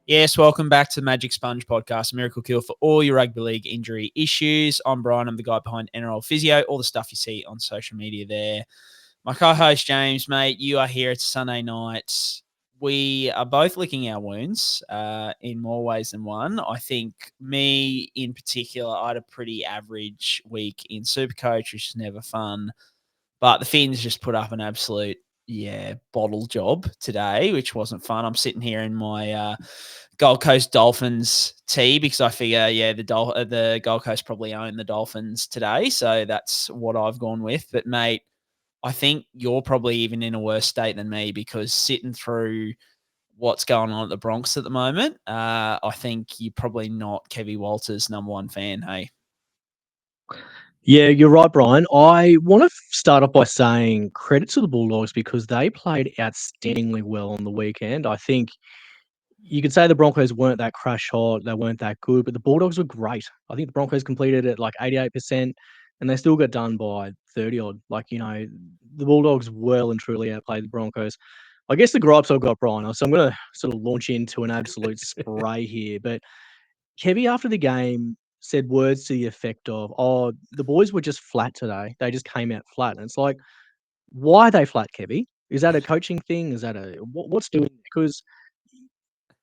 Yes, welcome back to the Magic Sponge podcast, a miracle cure for all your rugby league injury issues. I'm Brien, I'm the guy behind NRL Physio, all the stuff you see on social media there. My co-host, James, mate, you are here. It's Sunday night. We are both licking our wounds in more ways than one. I think me in particular, I had a pretty average week in Supercoach, which is never fun. But the Finns just put up an absolute, bottle job today, which wasn't fun. I'm sitting here in my Gold Coast Dolphins tee because I figure, the Gold Coast probably own the Dolphins today. So that's what I've gone with. But, mate, I think you're probably even in a worse state than me because sitting through what's going on at the Bronx at the moment, I think you're probably not Kevy Walters' number one fan, hey? Yeah, you're right, Brian. I want to start off by saying credit to the Bulldogs because they played outstandingly well on the weekend. I think you could say the Broncos weren't that crash hot, they weren't that good, but the Bulldogs were great. I think the Broncos completed at like 88%, and they still got done by 30 odd. The Bulldogs well and truly outplayed the Broncos. I guess the gripes I've got, Brian, so I'm going to sort of launch into an absolute spray here, but Kevy, after the game, said words to the effect of, "Oh, the boys were just flat today. They just came out flat." And it's like, why are they flat, Kevy? Is that a coaching thing? Is that what's doing? Because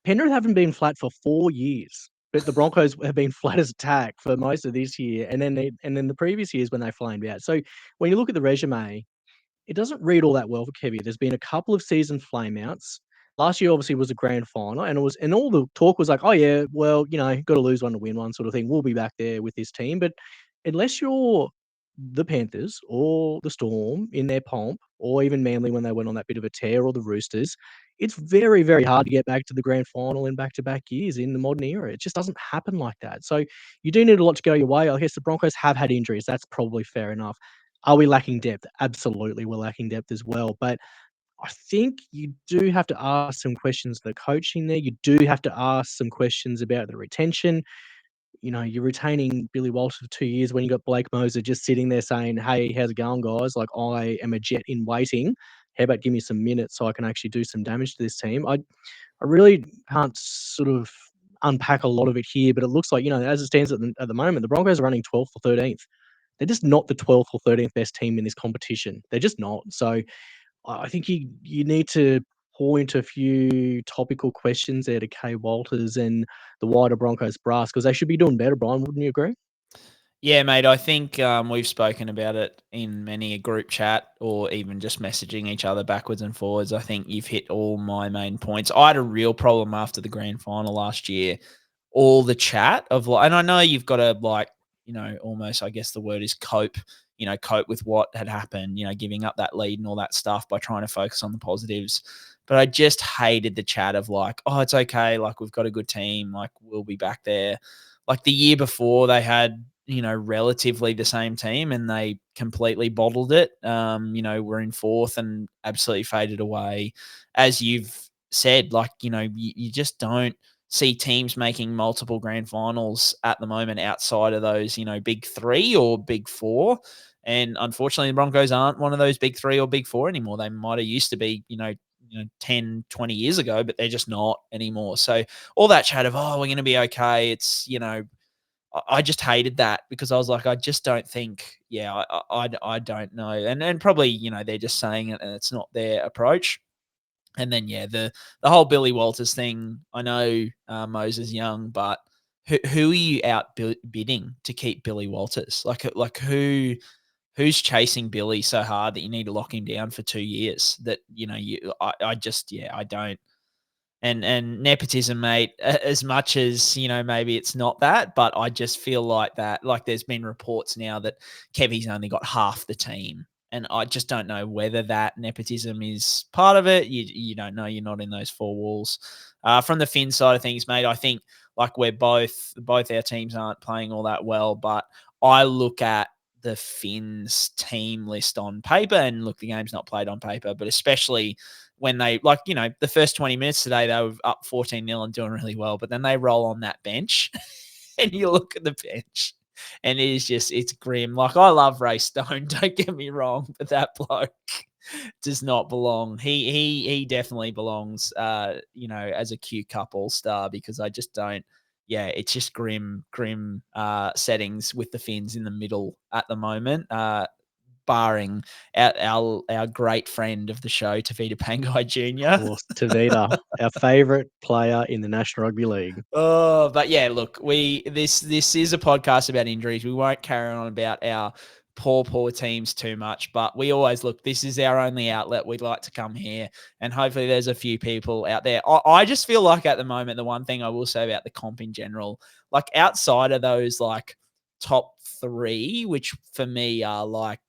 Penrith haven't been flat for 4 years, but the Broncos have been flat as a tack for most of this year, and then the previous years when they flamed out. So when you look at the resume, it doesn't read all that well for Kevy. There's been a couple of season flameouts. Last year obviously was a grand final, and all the talk was like, "Oh yeah, well, got to lose one to win one," sort of thing. We'll be back there with this team, but unless you're the Panthers or the Storm in their pomp, or even Manly when they went on that bit of a tear, or the Roosters, it's very, very hard to get back to the grand final in back-to-back years in the modern era. It just doesn't happen like that. So you do need a lot to go your way. I guess the Broncos have had injuries. That's probably fair enough. Are we lacking depth? Absolutely, we're lacking depth as well. But I think you do have to ask some questions of the coaching there. You do have to ask some questions about the retention. You're retaining Billy Walters for 2 years when you got Blake Moser just sitting there saying, "Hey, how's it going, guys? Like, I am a jet in waiting. How about give me some minutes so I can actually do some damage to this team?" I really can't sort of unpack a lot of it here, but it looks like, as it stands at the moment, the Broncos are running 12th or 13th. They're just not the 12th or 13th best team in this competition. They're just not. So I think you need to point a few topical questions there to Kay Walters and the wider Broncos brass because they should be doing better, Brian. Wouldn't you agree? Yeah, mate, I think we've spoken about it in many a group chat or even just messaging each other backwards and forwards. I think you've hit all my main points. I had a real problem after the grand final last year. All the chat of like, and I know you've got to like, almost, I guess the word is cope, cope with what had happened, giving up that lead and all that stuff by trying to focus on the positives. But I just hated the chat of like, oh, it's okay. Like, we've got a good team. Like, we'll be back there. Like the year before, they had relatively the same team and they completely bottled it. We're in fourth and absolutely faded away. As you've said, like, you just don't see teams making multiple grand finals at the moment outside of those, big three or big four. And unfortunately, the Broncos aren't one of those big three or big four anymore. They might have used to be, 10, 20 years ago, but they're just not anymore. So all that chat of, oh, we're going to be okay. It's, I just hated that because I was like, I just don't think, I don't know. And probably, they're just saying it and it's not their approach. And then, the whole Billy Walters thing, I know Moses Young, but who are you bidding to keep Billy Walters? Like who's chasing Billy so hard that you need to lock him down for 2 years that, I don't. And nepotism, mate, as much as, maybe it's not that, but I just feel like that, like there's been reports now that Kevy's only got half the team. And I just don't know whether that nepotism is part of it. You don't know. You're not in those four walls. From the Finn side of things, mate, I think like we're both our teams aren't playing all that well, but I look at the Finns team list on paper and look, the game's not played on paper, but especially when they, like, the first 20 minutes today, they were up 14-0 and doing really well, but then they roll on that bench and you look at the bench and it's grim. Like, I love Ray Stone, don't get me wrong, but that bloke, does not belong. He definitely belongs, as a Q Cup All-Star, because I just don't. Yeah, it's just grim settings with the Finns in the middle at the moment. Barring our great friend of the show, Tavita Pangai Of Jr. course, Tavita, our favourite player in the National Rugby League. Oh, but yeah, look, this is a podcast about injuries. We won't carry on about our poor teams too much, but we always look, this is our only outlet. We'd like to come here, and hopefully there's a few people out there. I just feel like at the moment, the one thing I will say about the comp in general, like outside of those like top three, which for me are like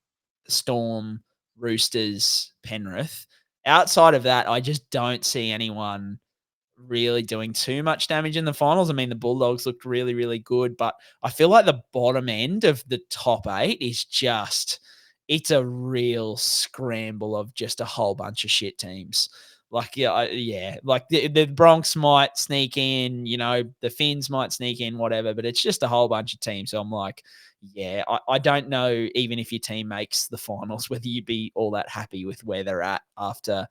Storm, Roosters, Penrith. Outside of that, I just don't see anyone really doing too much damage in the finals. I mean, the Bulldogs looked really, really good, but I feel like the bottom end of the top 8 is just, it's a real scramble of just a whole bunch of shit teams. Like, like the Bronx might sneak in, the Finns might sneak in, whatever, but it's just a whole bunch of teams. So I'm like, yeah, I don't know, even if your team makes the finals, whether you'd be all that happy with where they're at after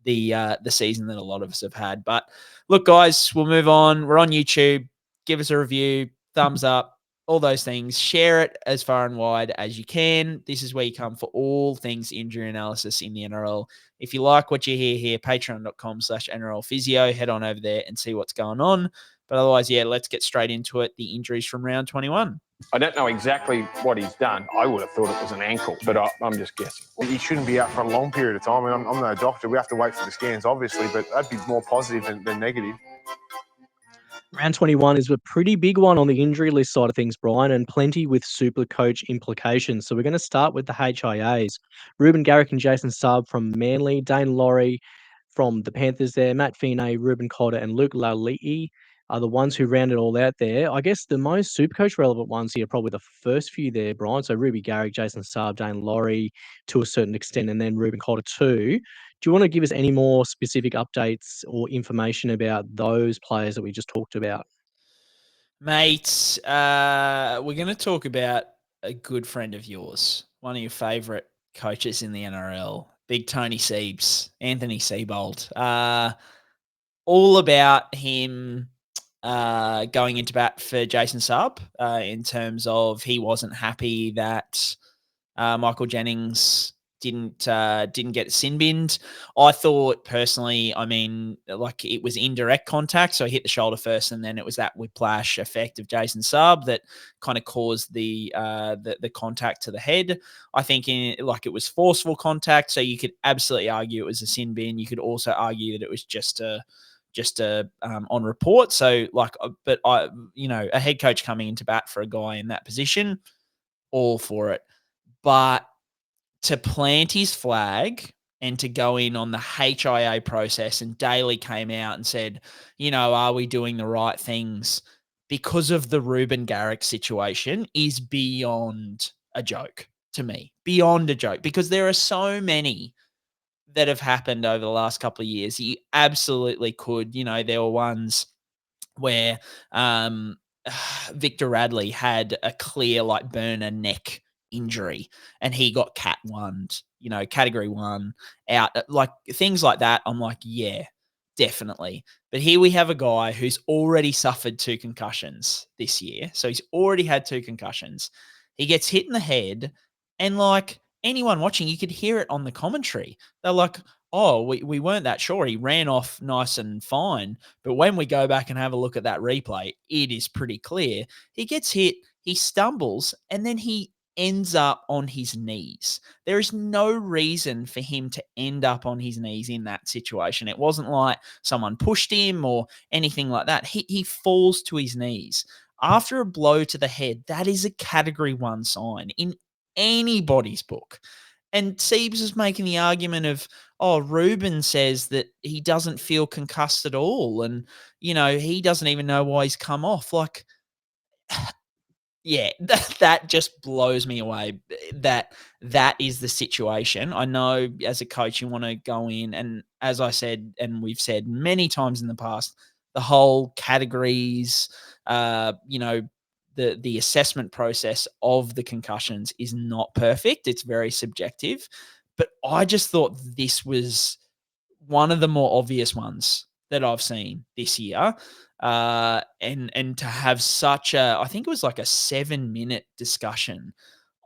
the season that a lot of us have had. But look, guys, we'll move on. We're on YouTube. Give us a review, thumbs up, all those things. Share it as far and wide as you can. This is where you come for all things injury analysis in the NRL. If you like what you hear here, patreon.com/NRL Physio. Head on over there and see what's going on. But otherwise, yeah, let's get straight into it. The injuries from round 21. I don't know exactly what he's done. I would have thought it was an ankle, but I'm just guessing. He shouldn't be out for a long period of time. I mean, I'm no doctor. We have to wait for the scans, obviously, but that'd be more positive than negative. Round 21 is a pretty big one on the injury list side of things, Brian, and plenty with super coach implications. So we're going to start with the HIAs. Reuben, Garrick and Jason Saab from Manly, Daine, Laurie from the Panthers there, Matt Feagai, Reuben, Cotter and Luke Laulilii are the ones who rounded all out there. I guess the most super coach relevant ones here are probably the first few there, Brian. So Ruby, Garrick, Jason Saab, Daine, Laurie to a certain extent, and then Reuben, Cotter too. Do you want to give us any more specific updates or information about those players that we just talked about? Mate, we're going to talk about a good friend of yours, one of your favourite coaches in the NRL, Big Tony Siebes, Anthony Seibold. All about him going into bat for Jason Saab in terms of he wasn't happy that Michael Jennings didn't get sin binned. I thought personally, I mean, like it was indirect contact, so he hit the shoulder first, and then it was that whiplash effect of Jason Saab that kind of caused the contact to the head. I think it was forceful contact, so you could absolutely argue it was a sin bin. You could also argue that it was just a on report. So but a head coach coming into bat for a guy in that position, all for it. But to plant his flag and to go in on the HIA process, and Daly came out and said, are we doing the right things because of the Reuben Garrick situation, is beyond a joke to me. Beyond a joke, because there are so many that have happened over the last couple of years. You absolutely could, there were ones where Victor Radley had a clear burner neck injury and he got Cat 1, category 1 out, like things like that. I'm like, yeah, definitely. But here we have a guy who's already suffered 2 concussions this year. So he's already had 2 concussions. He gets hit in the head, and anyone watching, you could hear it on the commentary. They're like, oh, we weren't that sure. He ran off nice and fine. But when we go back and have a look at that replay, it is pretty clear. He gets hit, he stumbles, and then he ends up on his knees. There is no reason for him to end up on his knees in that situation. It wasn't like someone pushed him or anything like that. He falls to his knees. After a blow to the head, that is a category 1 sign in anybody's book. And Siebes is making the argument of, Reuben says that he doesn't feel concussed at all. And, he doesn't even know why he's come off. Like, yeah, that just blows me away. That is the situation. I know as a coach, you want to go in, and as I said, and we've said many times in the past, the whole categories, the assessment process of the concussions is not perfect. It's very subjective. But I just thought this was one of the more obvious ones that I've seen this year. And to have such I think it was like a 7-minute discussion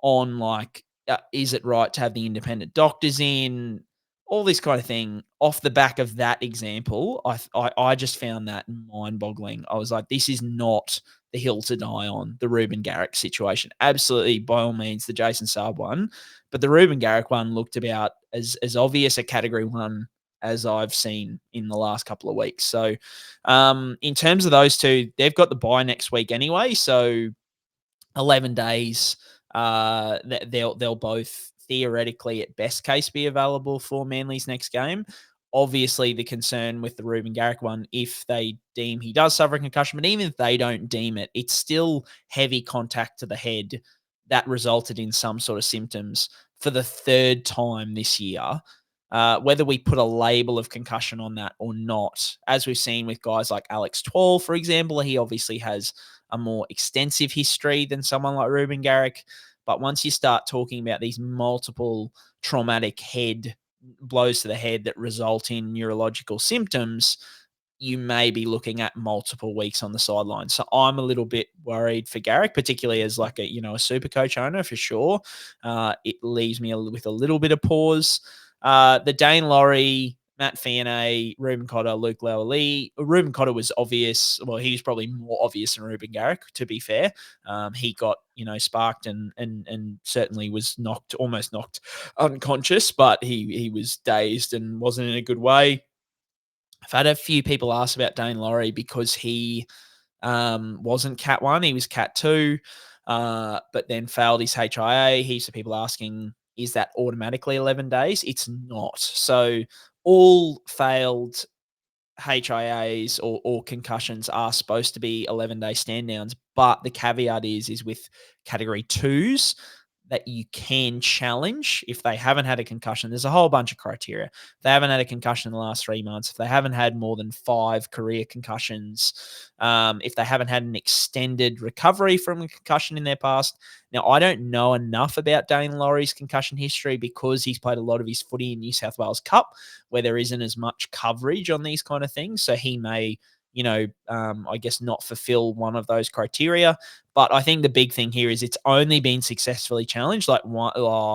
on like, is it right to have the independent doctors in, all this kind of thing off the back of that example. I just found that mind boggling. I was like, this is not the hill to die on, the Reuben Garrick situation. Absolutely, by all means, the Jason Saab one, but the Reuben Garrick one looked about as obvious a category one as I've seen in the last couple of weeks. So in terms of those two, they've got the bye next week anyway. So 11 days, they'll both theoretically at best case be available for Manly's next game. Obviously, the concern with the Reuben Garrick one, if they deem he does suffer a concussion, but even if they don't deem it, it's still heavy contact to the head that resulted in some sort of symptoms for the third time this year. Whether we put a label of concussion on that or not, as we've seen with guys like Alex Twal, for example, he obviously has a more extensive history than someone like Reuben Garrick. But once you start talking about these multiple traumatic head blows to the head that result in neurological symptoms, you may be looking at multiple weeks on the sideline. So I'm a little bit worried for Garrick, particularly as like a super coach owner for sure. It leaves me with a little bit of pause. The Daine, Laurie, Matt Feagai, Reuben Cotter, Luke Laulilii. Reuben Cotter was obvious. Well, he was probably more obvious than Reuben Garrick, to be fair. He got, sparked and certainly was almost knocked unconscious, but he was dazed and wasn't in a good way. I've had a few people ask about Daine Laurie because he wasn't Cat 1, he was Cat 2, but then failed his HIA. Heaps of people asking, is that automatically 11 days? It's not. So all failed HIAs or concussions are supposed to be 11-day stand downs, but the caveat is with category 2s that you can challenge if they haven't had a concussion. There's a whole bunch of criteria. If they haven't had a concussion in the last 3 months, if they haven't had more than 5 career concussions, if they haven't had an extended recovery from a concussion in their past. Now, I don't know enough about Daine Laurie's concussion history because he's played a lot of his footy in New South Wales Cup where there isn't as much coverage on these kind of things. So he may, I guess not fulfill one of those criteria. But I think the big thing here is it's only been successfully challenged like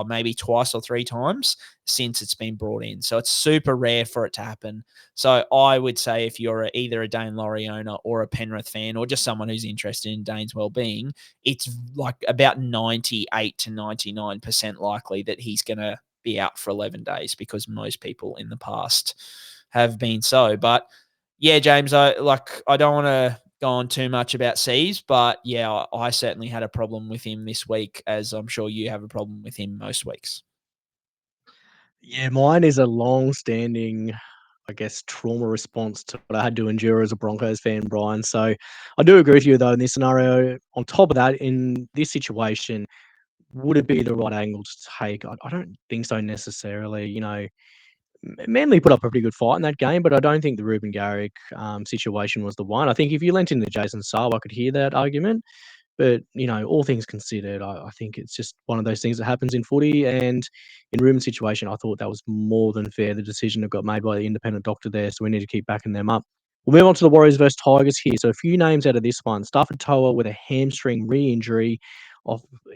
maybe twice or 3 times since it's been brought in. So it's super rare for it to happen. So I would say if you're either a Daine Laurie owner or a Penrith fan or just someone who's interested in Daine's well-being, it's like about 98 to 99% likely that he's going to be out for 11 days because most people in the past have been so. But yeah, James, I don't want to go on too much about Seas, but yeah, I certainly had a problem with him this week, as I'm sure you have a problem with him most weeks. Yeah, mine is a long-standing, I guess, trauma response to what I had to endure as a Broncos fan, Brien. So I do agree with you, though, in this scenario. On top of that, in this situation, would it be the right angle to take? I don't think so necessarily. Manly put up a pretty good fight in that game, but I don't think the Reuben Garrick situation was the one. I think if you lent into Jason Saab, I could hear that argument. But, all things considered, I think it's just one of those things that happens in footy. And in Reuben's situation, I thought that was more than fair, the decision that got made by the independent doctor there. So we need to keep backing them up. We'll move on to the Warriors versus Tigers here. So a few names out of this one. Starford Toa with a hamstring re-injury.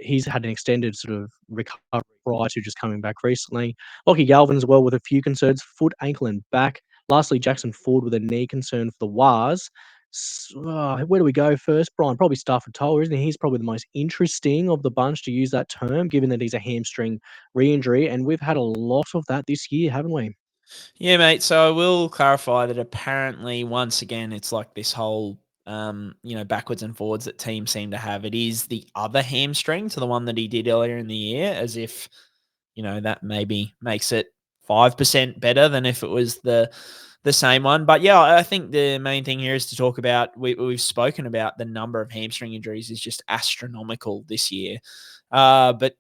He's had an extended sort of recovery prior to just coming back recently. Lachlan Galvin as well with a few concerns, foot, ankle and back. Lastly, Jackson Ford with a knee concern for the Wars. Where do we go first, Brien? Probably Starford Toa, isn't he? He's probably the most interesting of the bunch, to use that term, given that he's a hamstring re-injury. And we've had a lot of that this year, haven't we? Yeah, mate. So I will clarify that apparently, once again, it's like this whole, backwards and forwards that teams seem to have. It is the other hamstring to the one that he did earlier in the year, as if, that maybe makes it 5% better than if it was the same one. But yeah, I think the main thing here is to talk about, we've spoken about the number of hamstring injuries is just astronomical this year. But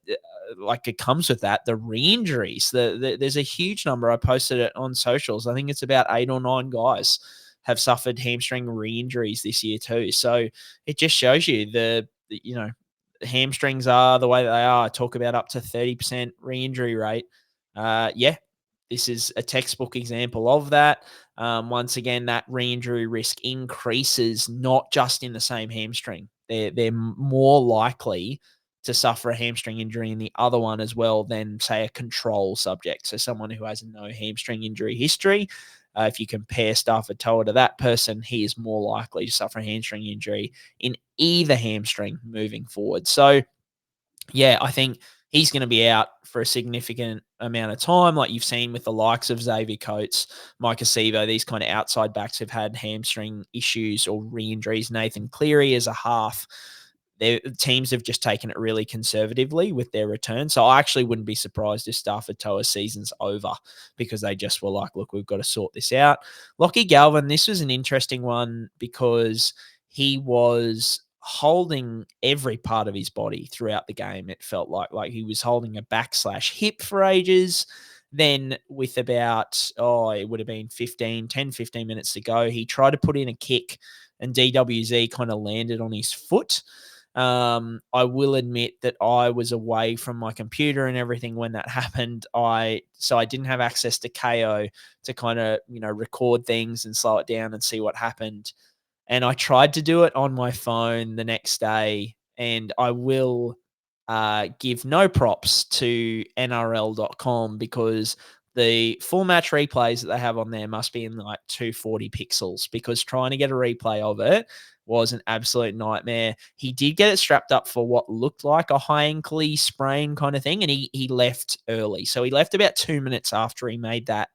like it comes with that, the re-injuries, there's a huge number. I posted it on socials. I think it's about 8 or 9 guys have suffered hamstring re-injuries this year too. So it just shows you hamstrings are the way that they are. I talk about up to 30% re-injury rate. this is a textbook example of that. Once again, that re-injury risk increases not just in the same hamstring. They're more likely to suffer a hamstring injury in the other one as well than, say, a control subject. So someone who has no hamstring injury history, if you compare Starford Toa to that person, he is more likely to suffer a hamstring injury in either hamstring moving forward. So, yeah, I think he's going to be out for a significant amount of time, like you've seen with the likes of Xavier Coates, Mike Acevo, these kind of outside backs have had hamstring issues or re-injuries. Nathan Cleary as a half, their teams have just taken it really conservatively with their return. So I actually wouldn't be surprised if Starford Toa's season's over because they just were like, look, we've got to sort this out. Lachlan Galvin, this was an interesting one because he was holding every part of his body throughout the game. It felt like he was holding a back/hip for ages. Then with about, it would have been 15 minutes to go, he tried to put in a kick and DWZ kind of landed on his foot. I will admit that I was away from my computer and everything when that happened. So I didn't have access to KO to kind of, record things and slow it down and see what happened. And I tried to do it on my phone the next day, and I will give no props to NRL.com because the full match replays that they have on there must be in like 240 pixels because trying to get a replay of it was an absolute nightmare. He did get it strapped up for what looked like a high ankle sprain kind of thing, and he left early. So he left about 2 minutes after he made that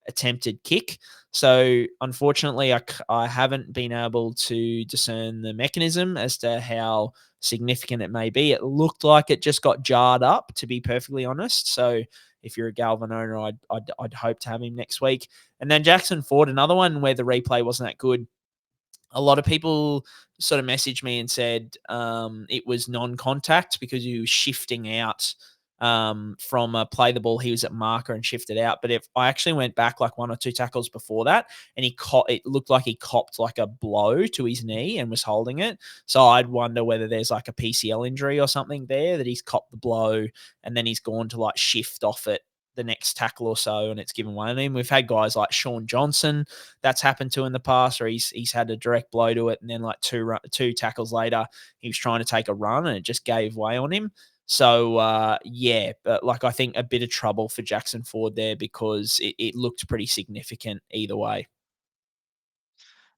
attempted kick. So unfortunately, I haven't been able to discern the mechanism as to how significant it may be. It looked like it just got jarred up, to be perfectly honest. So if you're a Galvin owner, I'd hope to have him next week. And then Jackson Ford, another one where the replay wasn't that good. A lot of people sort of messaged me and said it was non-contact because he was shifting out from a play the ball. He was at marker and shifted out. But if I actually went back like one or two tackles before that, and it looked like he copped like a blow to his knee and was holding it. So I'd wonder whether there's like a PCL injury or something there that he's copped the blow and then he's gone to like shift off it the next tackle or so, and it's given way on him. We've had guys like Sean Johnson that's happened to in the past, or he's had a direct blow to it, and then like two tackles later, he was trying to take a run and it just gave way on him. So but like I think a bit of trouble for Jackson Ford there because it looked pretty significant either way.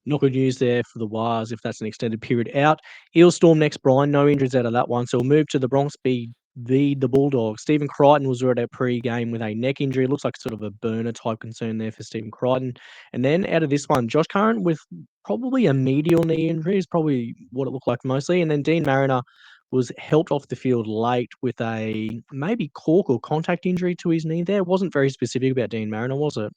Not good news there for the Wires if that's an extended period out. Eels Storm next, Brien. No injuries out of that one. So we'll move to the Broncos the Bulldogs. Stephen Crichton was at our pre-game with a neck injury. It looks like sort of a burner type concern there for Stephen Crichton. And then out of this one, Josh Curran with probably a medial knee injury is probably what it looked like mostly. And then Deine Mariner was helped off the field late with a maybe cork or contact injury to his knee there. It wasn't very specific about Deine Mariner, was it?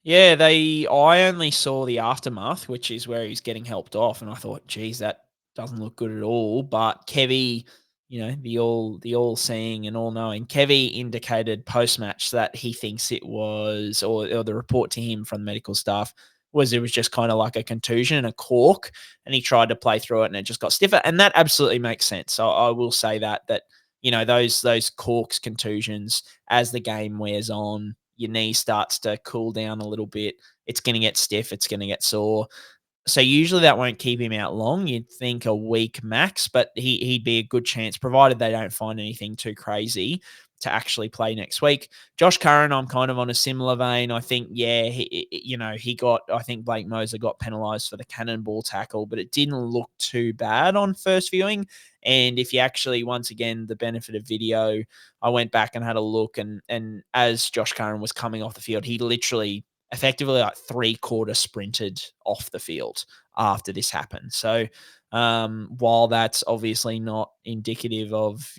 Yeah, I only saw the aftermath, which is where he's getting helped off, and I thought, geez, that doesn't look good at all. But Kevy, the all seeing and all knowing, Kevy indicated post match that he thinks it was, or the report to him from the medical staff was it was just kind of like a contusion, a cork, and he tried to play through it and it just got stiffer, and that absolutely makes sense. So I will say that those corks, contusions, as the game wears on, your knee starts to cool down a little bit. It's going to get stiff. It's going to get sore. So usually that won't keep him out long. You'd think a week max, but he'd be a good chance, provided they don't find anything too crazy, to actually play next week. Josh Curran, I'm kind of on a similar vein. I think, I think Blake Moser got penalised for the cannonball tackle, but it didn't look too bad on first viewing. And if you actually, once again, the benefit of video, I went back and had a look, and as Josh Curran was coming off the field, he literally effectively like 3/4 sprinted off the field after this happened. So while that's obviously not indicative of,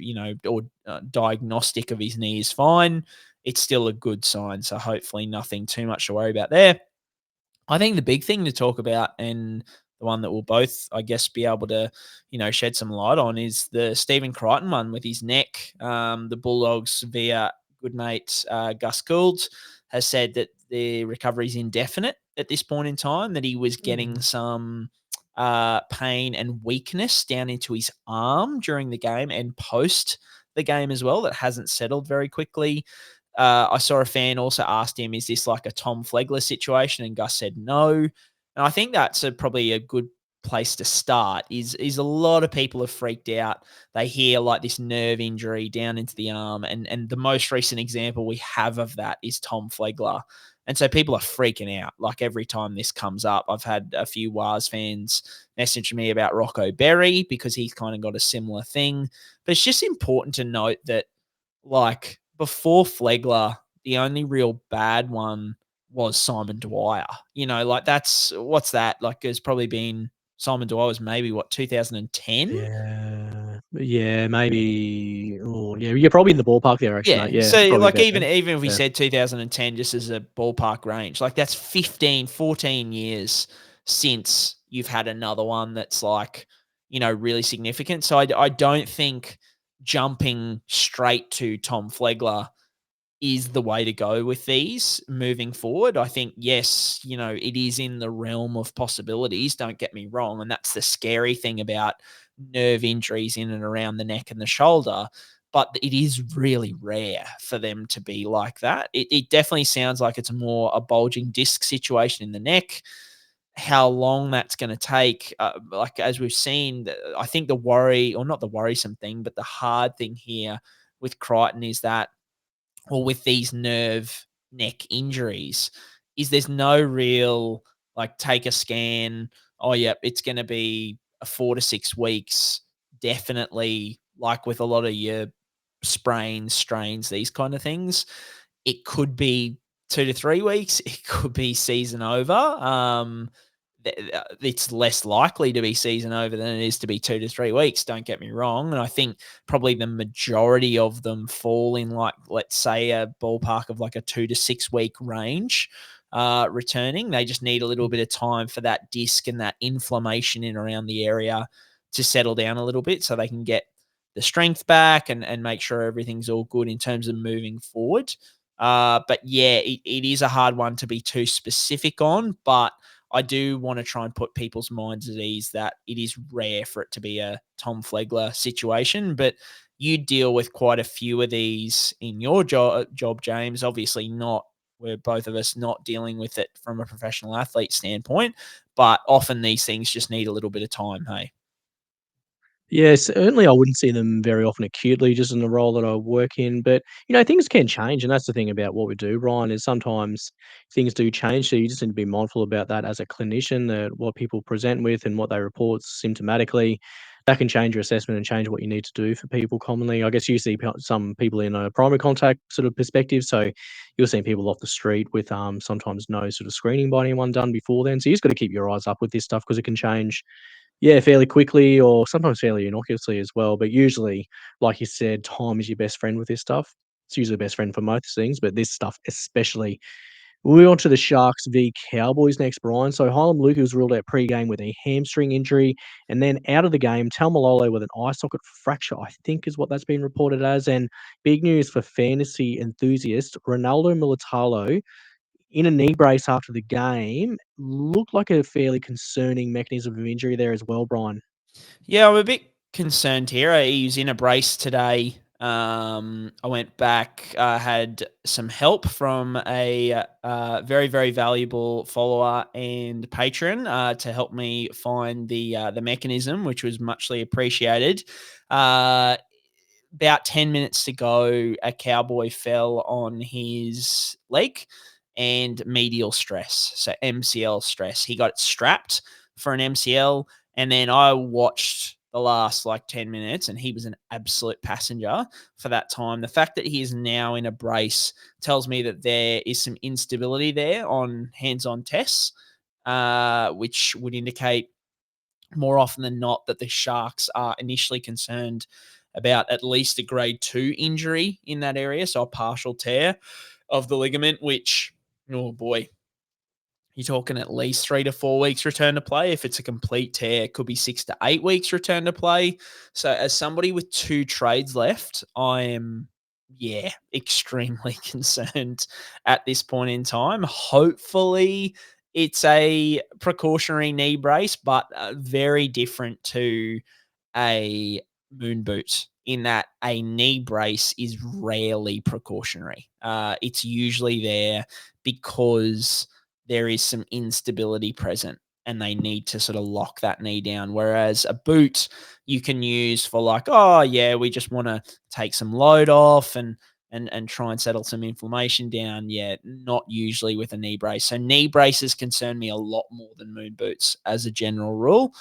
or diagnostic of his knee is fine, it's still a good sign. So hopefully nothing too much to worry about there. I think the big thing to talk about, and the one that we'll both, I guess, be able to, shed some light on, is the Stephen Crichton one with his neck. The Bulldogs, via good mate Gus Gould, has said that the recovery is indefinite at this point in time, that he was getting some pain and weakness down into his arm during the game and post the game as well that hasn't settled very quickly. I saw a fan also asked him, is this like a Tom Flegler situation? And Gus said no. And I think that's probably a good place to start is a lot of people have freaked out. They hear like this nerve injury down into the arm. And the most recent example we have of that is Tom Flegler. And so people are freaking out. Like every time this comes up, I've had a few Wars fans message me about Rocco Berry because he's kind of got a similar thing. But it's just important to note that like before Flegler, the only real bad one was Simon Dwyer. Like what's that? Like it's probably been Simon Dwyer was maybe 2010? Yeah, maybe. Oh, yeah, you're probably in the ballpark there, actually, Yeah. mate. Yeah, So probably like about even that. if we Yeah. said 2010 just as a ballpark range, like that's 15, 14 years since you've had another one that's like, really significant. So I don't think jumping straight to Tom Flegler is the way to go with these moving forward. I think, yes, it is in the realm of possibilities. Don't get me wrong. And that's the scary thing about nerve injuries in and around the neck and the shoulder. But it is really rare for them to be like that. It definitely sounds like it's more a bulging disc situation in the neck. How long that's going to take, like as we've seen, I think the worry, or not the worrisome thing, but the hard thing here with Crichton is that, or with these nerve neck injuries, is there's no real like take a scan. Oh, yeah, it's going to be 4 to 6 weeks. Definitely, like with a lot of your sprains, strains, these kind of things, it could be 2 to 3 weeks. It could be season over. It's less likely to be season over than it is to be 2 to 3 weeks. Don't get me wrong. And I think probably the majority of them fall in like, let's say a ballpark of like a 2 to 6 week range returning. They just need a little bit of time for that disc and that inflammation in around the area to settle down a little bit so they can get the strength back and make sure everything's all good in terms of moving forward. But yeah, it is a hard one to be too specific on, but I do want to try and put people's minds at ease that it is rare for it to be a Tom Flegler situation, but you deal with quite a few of these in your job, James. Obviously not, we're both of us not dealing with it from a professional athlete standpoint, but often these things just need a little bit of time, hey? Yeah, certainly I wouldn't see them very often acutely just in the role that I work in, but, things can change, and that's the thing about what we do, Brian, is sometimes things do change, so you just need to be mindful about that as a clinician, that what people present with and what they report symptomatically, that can change your assessment and change what you need to do for people commonly. I guess you see some people in a primary contact sort of perspective, so you're seeing people off the street with sometimes no sort of screening by anyone done before then, so you just got to keep your eyes up with this stuff because it can change, yeah, fairly quickly or sometimes fairly innocuously as well. But usually, like you said, time is your best friend with this stuff. It's usually the best friend for most things, but this stuff especially. We're on to the Sharks v Cowboys next, Brian. So Heilum Luki was ruled out pre-game with a hamstring injury, and then out of the game, Taumalolo with an eye socket fracture, I think is what that's been reported as. And big news for fantasy enthusiasts, Ronaldo Mulitalo in a knee brace after the game looked like a fairly concerning mechanism of injury there as well, Brian. Yeah, I'm a bit concerned here. He was in a brace today. I went back, had some help from a very, very valuable follower and patron to help me find the mechanism, which was muchly appreciated. About 10 minutes to go, a cowboy fell on his leg and medial stress, so MCL stress. He got it strapped for an MCL, and then I watched the last like 10 minutes and he was an absolute passenger for that time. The fact that he is now in a brace tells me that there is some instability there on hands-on tests, which would indicate more often than not that the Sharks are initially concerned about at least a grade 2 injury in that area, so a partial tear of the ligament, which, oh boy, you're talking at least 3 to 4 weeks return to play. If it's a complete tear, it could be 6 to 8 weeks return to play. So as somebody with 2 trades left, I am, extremely concerned at this point in time. Hopefully it's a precautionary knee brace, but very different to a moon boot in that a knee brace is rarely precautionary. It's usually there because there is some instability present and they need to sort of lock that knee down. Whereas a boot you can use for like, oh yeah, we just want to take some load off and try and settle some inflammation down. Yeah, not usually with a knee brace. So knee braces concern me a lot more than moon boots as a general rule.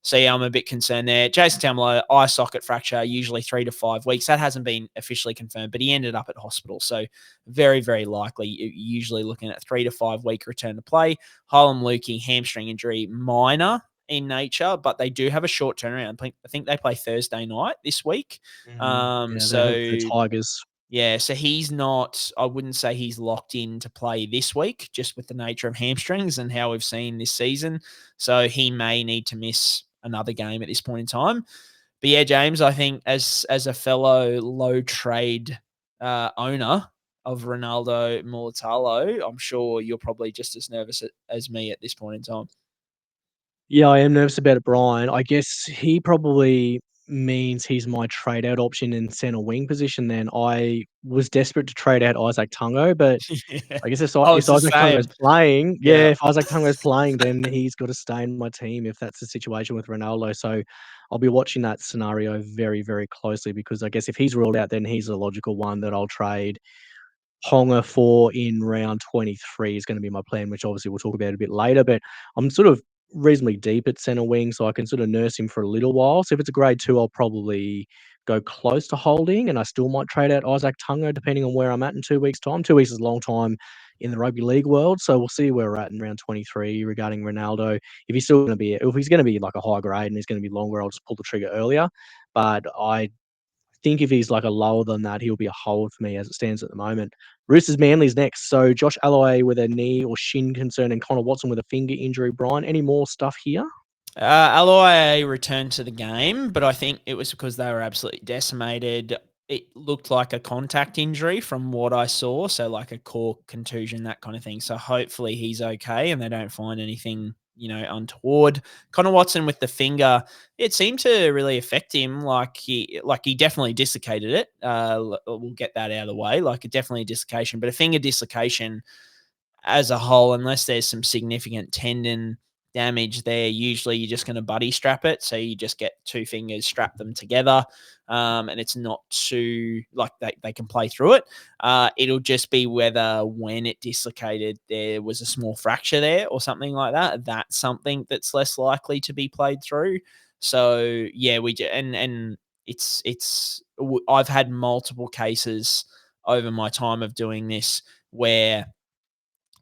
So yeah, I'm a bit concerned there. Jason Taumalolo, eye socket fracture, usually 3 to 5 weeks. That hasn't been officially confirmed, but he ended up at hospital. So very, very likely, usually looking at 3 to 5 week return to play. Heilum Luki, hamstring injury, minor in nature, but they do have a short turnaround. I think they play Thursday night this week. Yeah, the Tigers. Yeah, so he's not, I wouldn't say he's locked in to play this week, just with the nature of hamstrings and how we've seen this season. So he may need to miss another game at this point in time. But yeah, James, I think as a fellow low trade owner of Ronaldo Mulitalo, I'm sure you're probably just as nervous as me at this point in time. Yeah, I am nervous about it, Brien. I guess he probably means he's my trade out option in centre wing position then. I was desperate to trade out Isaac Tungo, but Yeah. I guess if It's the Isaac Tungo's same. playing, Yeah. if Isaac Tungo's playing, then he's got to stay in my team if that's the situation with Ronaldo. So I'll be watching that scenario very, very closely because I guess if he's ruled out, then he's the logical one that I'll trade Ponga for in round 23 is going to be my plan, which obviously we'll talk about a bit later. But I'm sort of reasonably deep at centre wing, so I can sort of nurse him for a little while. So if it's a grade 2, I'll probably go close to holding, and I still might trade out Isaac Tungo depending on where I'm at in 2 weeks' time. 2 weeks is a long time in the rugby league world, so we'll see where we're at in round 23 regarding Ronaldo. If he's still going to be, if he's going to be like a high grade and he's going to be longer, I'll just pull the trigger earlier. But I think if he's like a lower than that, he'll be a hold for me as it stands at the moment. Roosters Manly's next. So Josh Aloiai with a knee or shin concern and Connor Watson with a finger injury. Brien, any more stuff here? Aloiai returned to the game, but I think it was because they were absolutely decimated. It looked like a contact injury from what I saw, so like a core contusion, that kind of thing. So hopefully he's okay and they don't find anything, untoward. Connor Watson with the finger, it seemed to really affect him. Like he definitely dislocated it. We'll get that out of the way. Like a definitely a dislocation, but a finger dislocation as a whole, unless there's some significant tendon damage there, usually you're just going to buddy strap it. So you just get 2 fingers, strap them together, and it's not too, like they can play through it. It'll just be whether when it dislocated, there was a small fracture there or something like that. That's something that's less likely to be played through. So yeah, and I've had multiple cases over my time of doing this where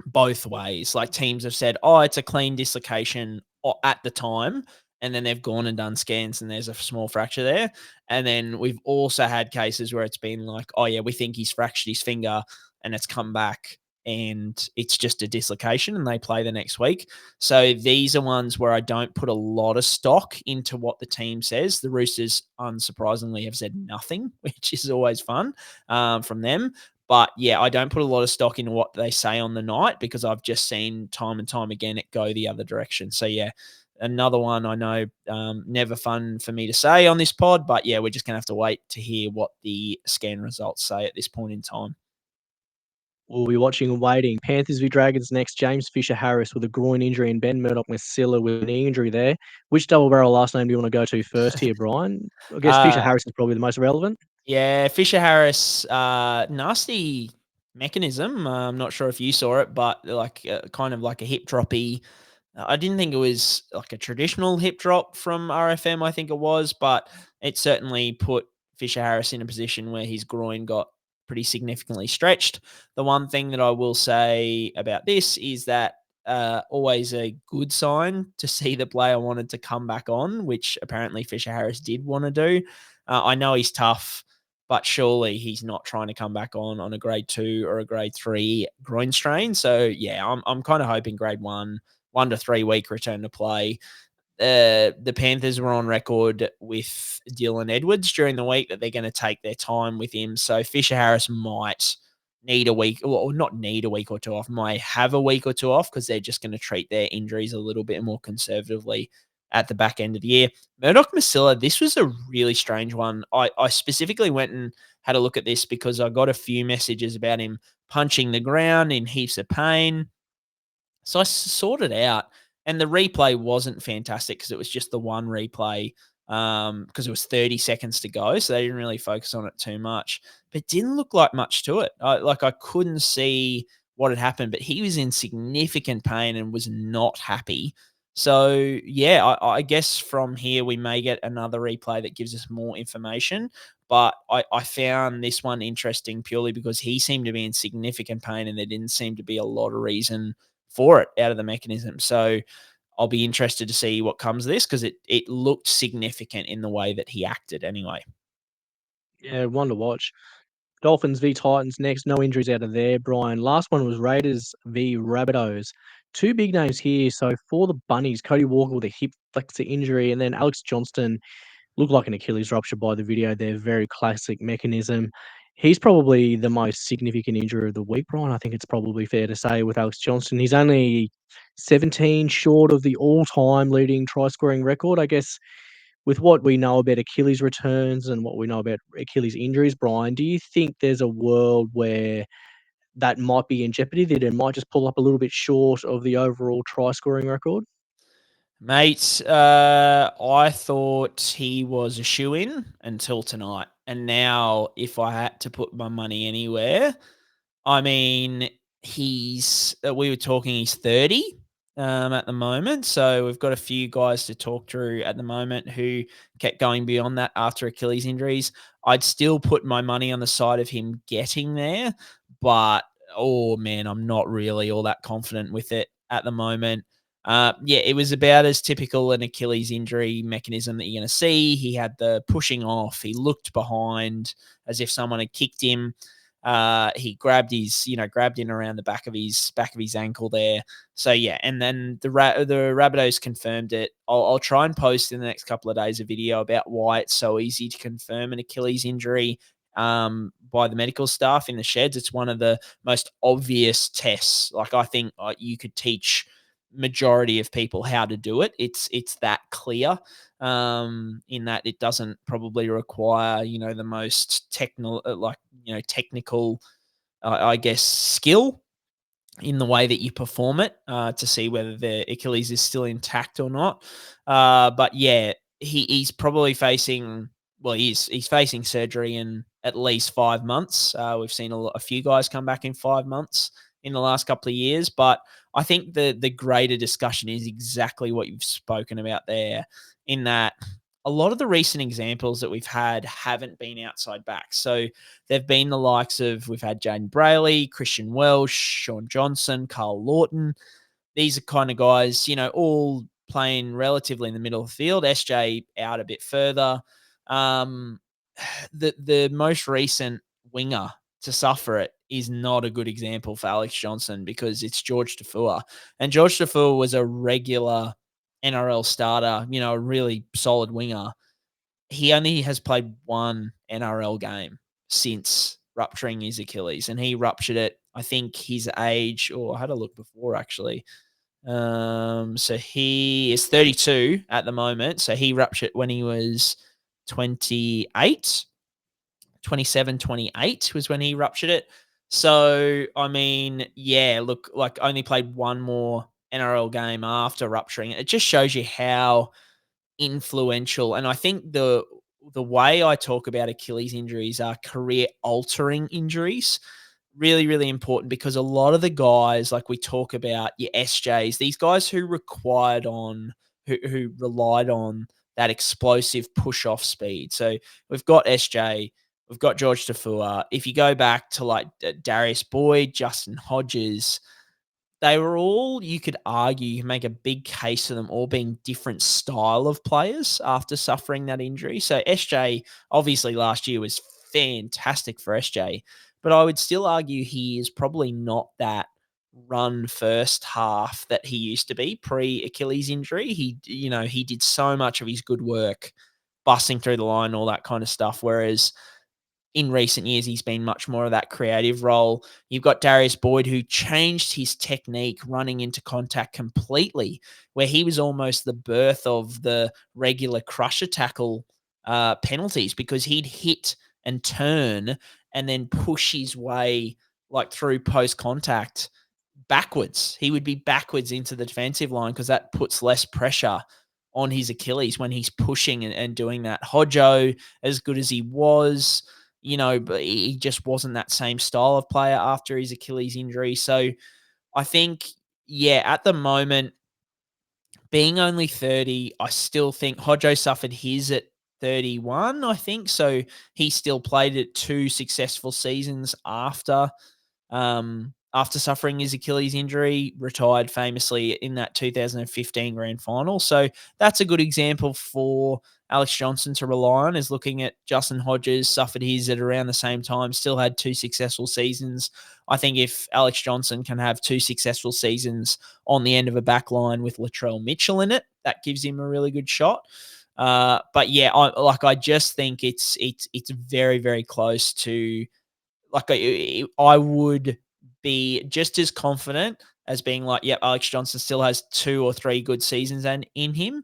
both ways. Like teams have said, oh, it's a clean dislocation at the time. And then they've gone and done scans and there's a small fracture there. And then we've also had cases where it's been like, oh, yeah, we think he's fractured his finger and it's come back and it's just a dislocation and they play the next week. So these are ones where I don't put a lot of stock into what the team says. The Roosters, unsurprisingly, have said nothing, which is always fun from them. But yeah, I don't put a lot of stock into what they say on the night because I've just seen time and time again it go the other direction. So yeah, another one I know never fun for me to say on this pod, but yeah, we're just going to have to wait to hear what the scan results say at this point in time. We'll be watching and waiting. Panthers v Dragons next. James Fisher-Harris with a groin injury and Ben Murdoch Masila with a knee injury there. Which double barrel last name do you want to go to first here, Brien? I guess Fisher-Harris is probably the most relevant. Yeah, Fisher-Harris, nasty mechanism. I'm not sure if you saw it, but like kind of like a hip droppy. I didn't think it was like a traditional hip drop from RFM, I think it was, but it certainly put Fisher-Harris in a position where his groin got pretty significantly stretched. The one thing that I will say about this is that always a good sign to see the player wanted to come back on, which apparently Fisher-Harris did want to do. I know he's tough, but surely he's not trying to come back on a grade 2 or a grade 3 groin strain. So yeah, I'm kind of hoping grade 1 to 3 week return to play. The Panthers were on record with Dylan Edwards during the week that they're going to take their time with him. So Fisher-Harris might need a week, or not need a week or 2 off, might have a week or 2 off because they're just going to treat their injuries a little bit more conservatively at the back end of the year. Murdoch Masila, this was a really strange one. I specifically went and had a look at this because I got a few messages about him punching the ground in heaps of pain. So I sorted out, and the replay wasn't fantastic because it was just the one replay because it was 30 seconds to go. So they didn't really focus on it too much. But it didn't look like much to it. I couldn't see what had happened, but he was in significant pain and was not happy. So, yeah, I guess from here we may get another replay that gives us more information. But I found this one interesting purely because he seemed to be in significant pain and there didn't seem to be a lot of reason for it out of the mechanism. So I'll be interested to see what comes of this because it looked significant in the way that he acted anyway. Yeah, one to watch. Dolphins v Titans next. No injuries out of there, Brien. Last one was Raiders v Rabbitohs. Two big names here. So for the Bunnies, Cody Walker with a hip flexor injury, and then Alex Johnston looked like an Achilles rupture by the video. They're very classic mechanism. He's probably the most significant injury of the week, Brian. I think it's probably fair to say with Alex Johnston. He's only 17 short of the all-time leading try-scoring record. I guess with what we know about Achilles returns and what we know about Achilles injuries, Brian, do you think there's a world where that might be in jeopardy, that it might just pull up a little bit short of the overall try-scoring record? Mate, I thought he was a shoo-in until tonight. And now if I had to put my money anywhere, I mean, we were talking, he's 30 at the moment. So we've got a few guys to talk through at the moment who kept going beyond that after Achilles injuries. I'd still put my money on the side of him getting there, but oh man, I'm not really all that confident with it at the moment. Yeah, it was about as typical an Achilles injury mechanism that you're going to see. He had the pushing off. He looked behind as if someone had kicked him. He grabbed in around the back of his ankle there. So yeah, and then the Rabbitohs confirmed it. I'll try and post in the next couple of days a video about why it's so easy to confirm an Achilles injury by the medical staff in the sheds. It's one of the most obvious tests. Like I think you could teach majority of people how to do it. It's that clear in that it doesn't probably require the most technical I guess skill in the way that you perform it to see whether the Achilles is still intact or not. But yeah, he's probably facing he's facing surgery in at least 5 months. We've seen a few guys come back in 5 months in the last couple of years, but I think the greater discussion is exactly what you've spoken about there, in that a lot of the recent examples that we've had haven't been outside backs. So they've been the likes of, we've had Jaden Brayley, Christian Welsh, Sean Johnson, Carl Lawton. These are kind of guys, all playing relatively in the middle of the field. SJ out a bit further. The most recent winger to suffer it is not a good example for Alex Johnson because it's George Tafua. And George Tafua was a regular NRL starter, a really solid winger. He only has played one NRL game since rupturing his Achilles, and he ruptured it, I think his age, I had a look before actually. So he is 32 at the moment. So he ruptured when he was 28. 27, 28 was when he ruptured it. So, I mean, yeah, look, like only played one more NRL game after rupturing it. It just shows you how influential. And I think the way I talk about Achilles injuries are career altering injuries. Really, really important because a lot of the guys, like we talk about your SJs, these guys who who relied on that explosive push off speed. So we've got SJ, we've got George Tafua. If you go back to like Darius Boyd, Justin Hodges, they were all, you could argue, you can make a big case for them all being different style of players after suffering that injury. So SJ, obviously last year was fantastic for SJ, but I would still argue he is probably not that run first half that he used to be pre-Achilles injury. He did so much of his good work busting through the line, all that kind of stuff. Whereas in recent years, he's been much more of that creative role. You've got Darius Boyd, who changed his technique running into contact completely, where he was almost the birth of the regular crusher tackle penalties, because he'd hit and turn and then push his way like through post contact backwards. He would be backwards into the defensive line because that puts less pressure on his Achilles when he's pushing and doing that. Hodjo, as good as he was, but he just wasn't that same style of player after his Achilles injury. So I think, at the moment, being only 30, I still think Hodjo suffered his at 31, I think. So he still played it 2 successful seasons after suffering his Achilles injury, retired famously in that 2015 grand final. So that's a good example for Alex Johnson to rely on, is looking at Justin Hodges, suffered his at around the same time, still had 2 successful seasons. I think if Alex Johnson can have 2 successful seasons on the end of a back line with Latrell Mitchell in it, that gives him a really good shot. But yeah, I just think it's very, very close to, like, I would be just as confident as being like, yep, Alex Johnson still has 2 or 3 good seasons in him,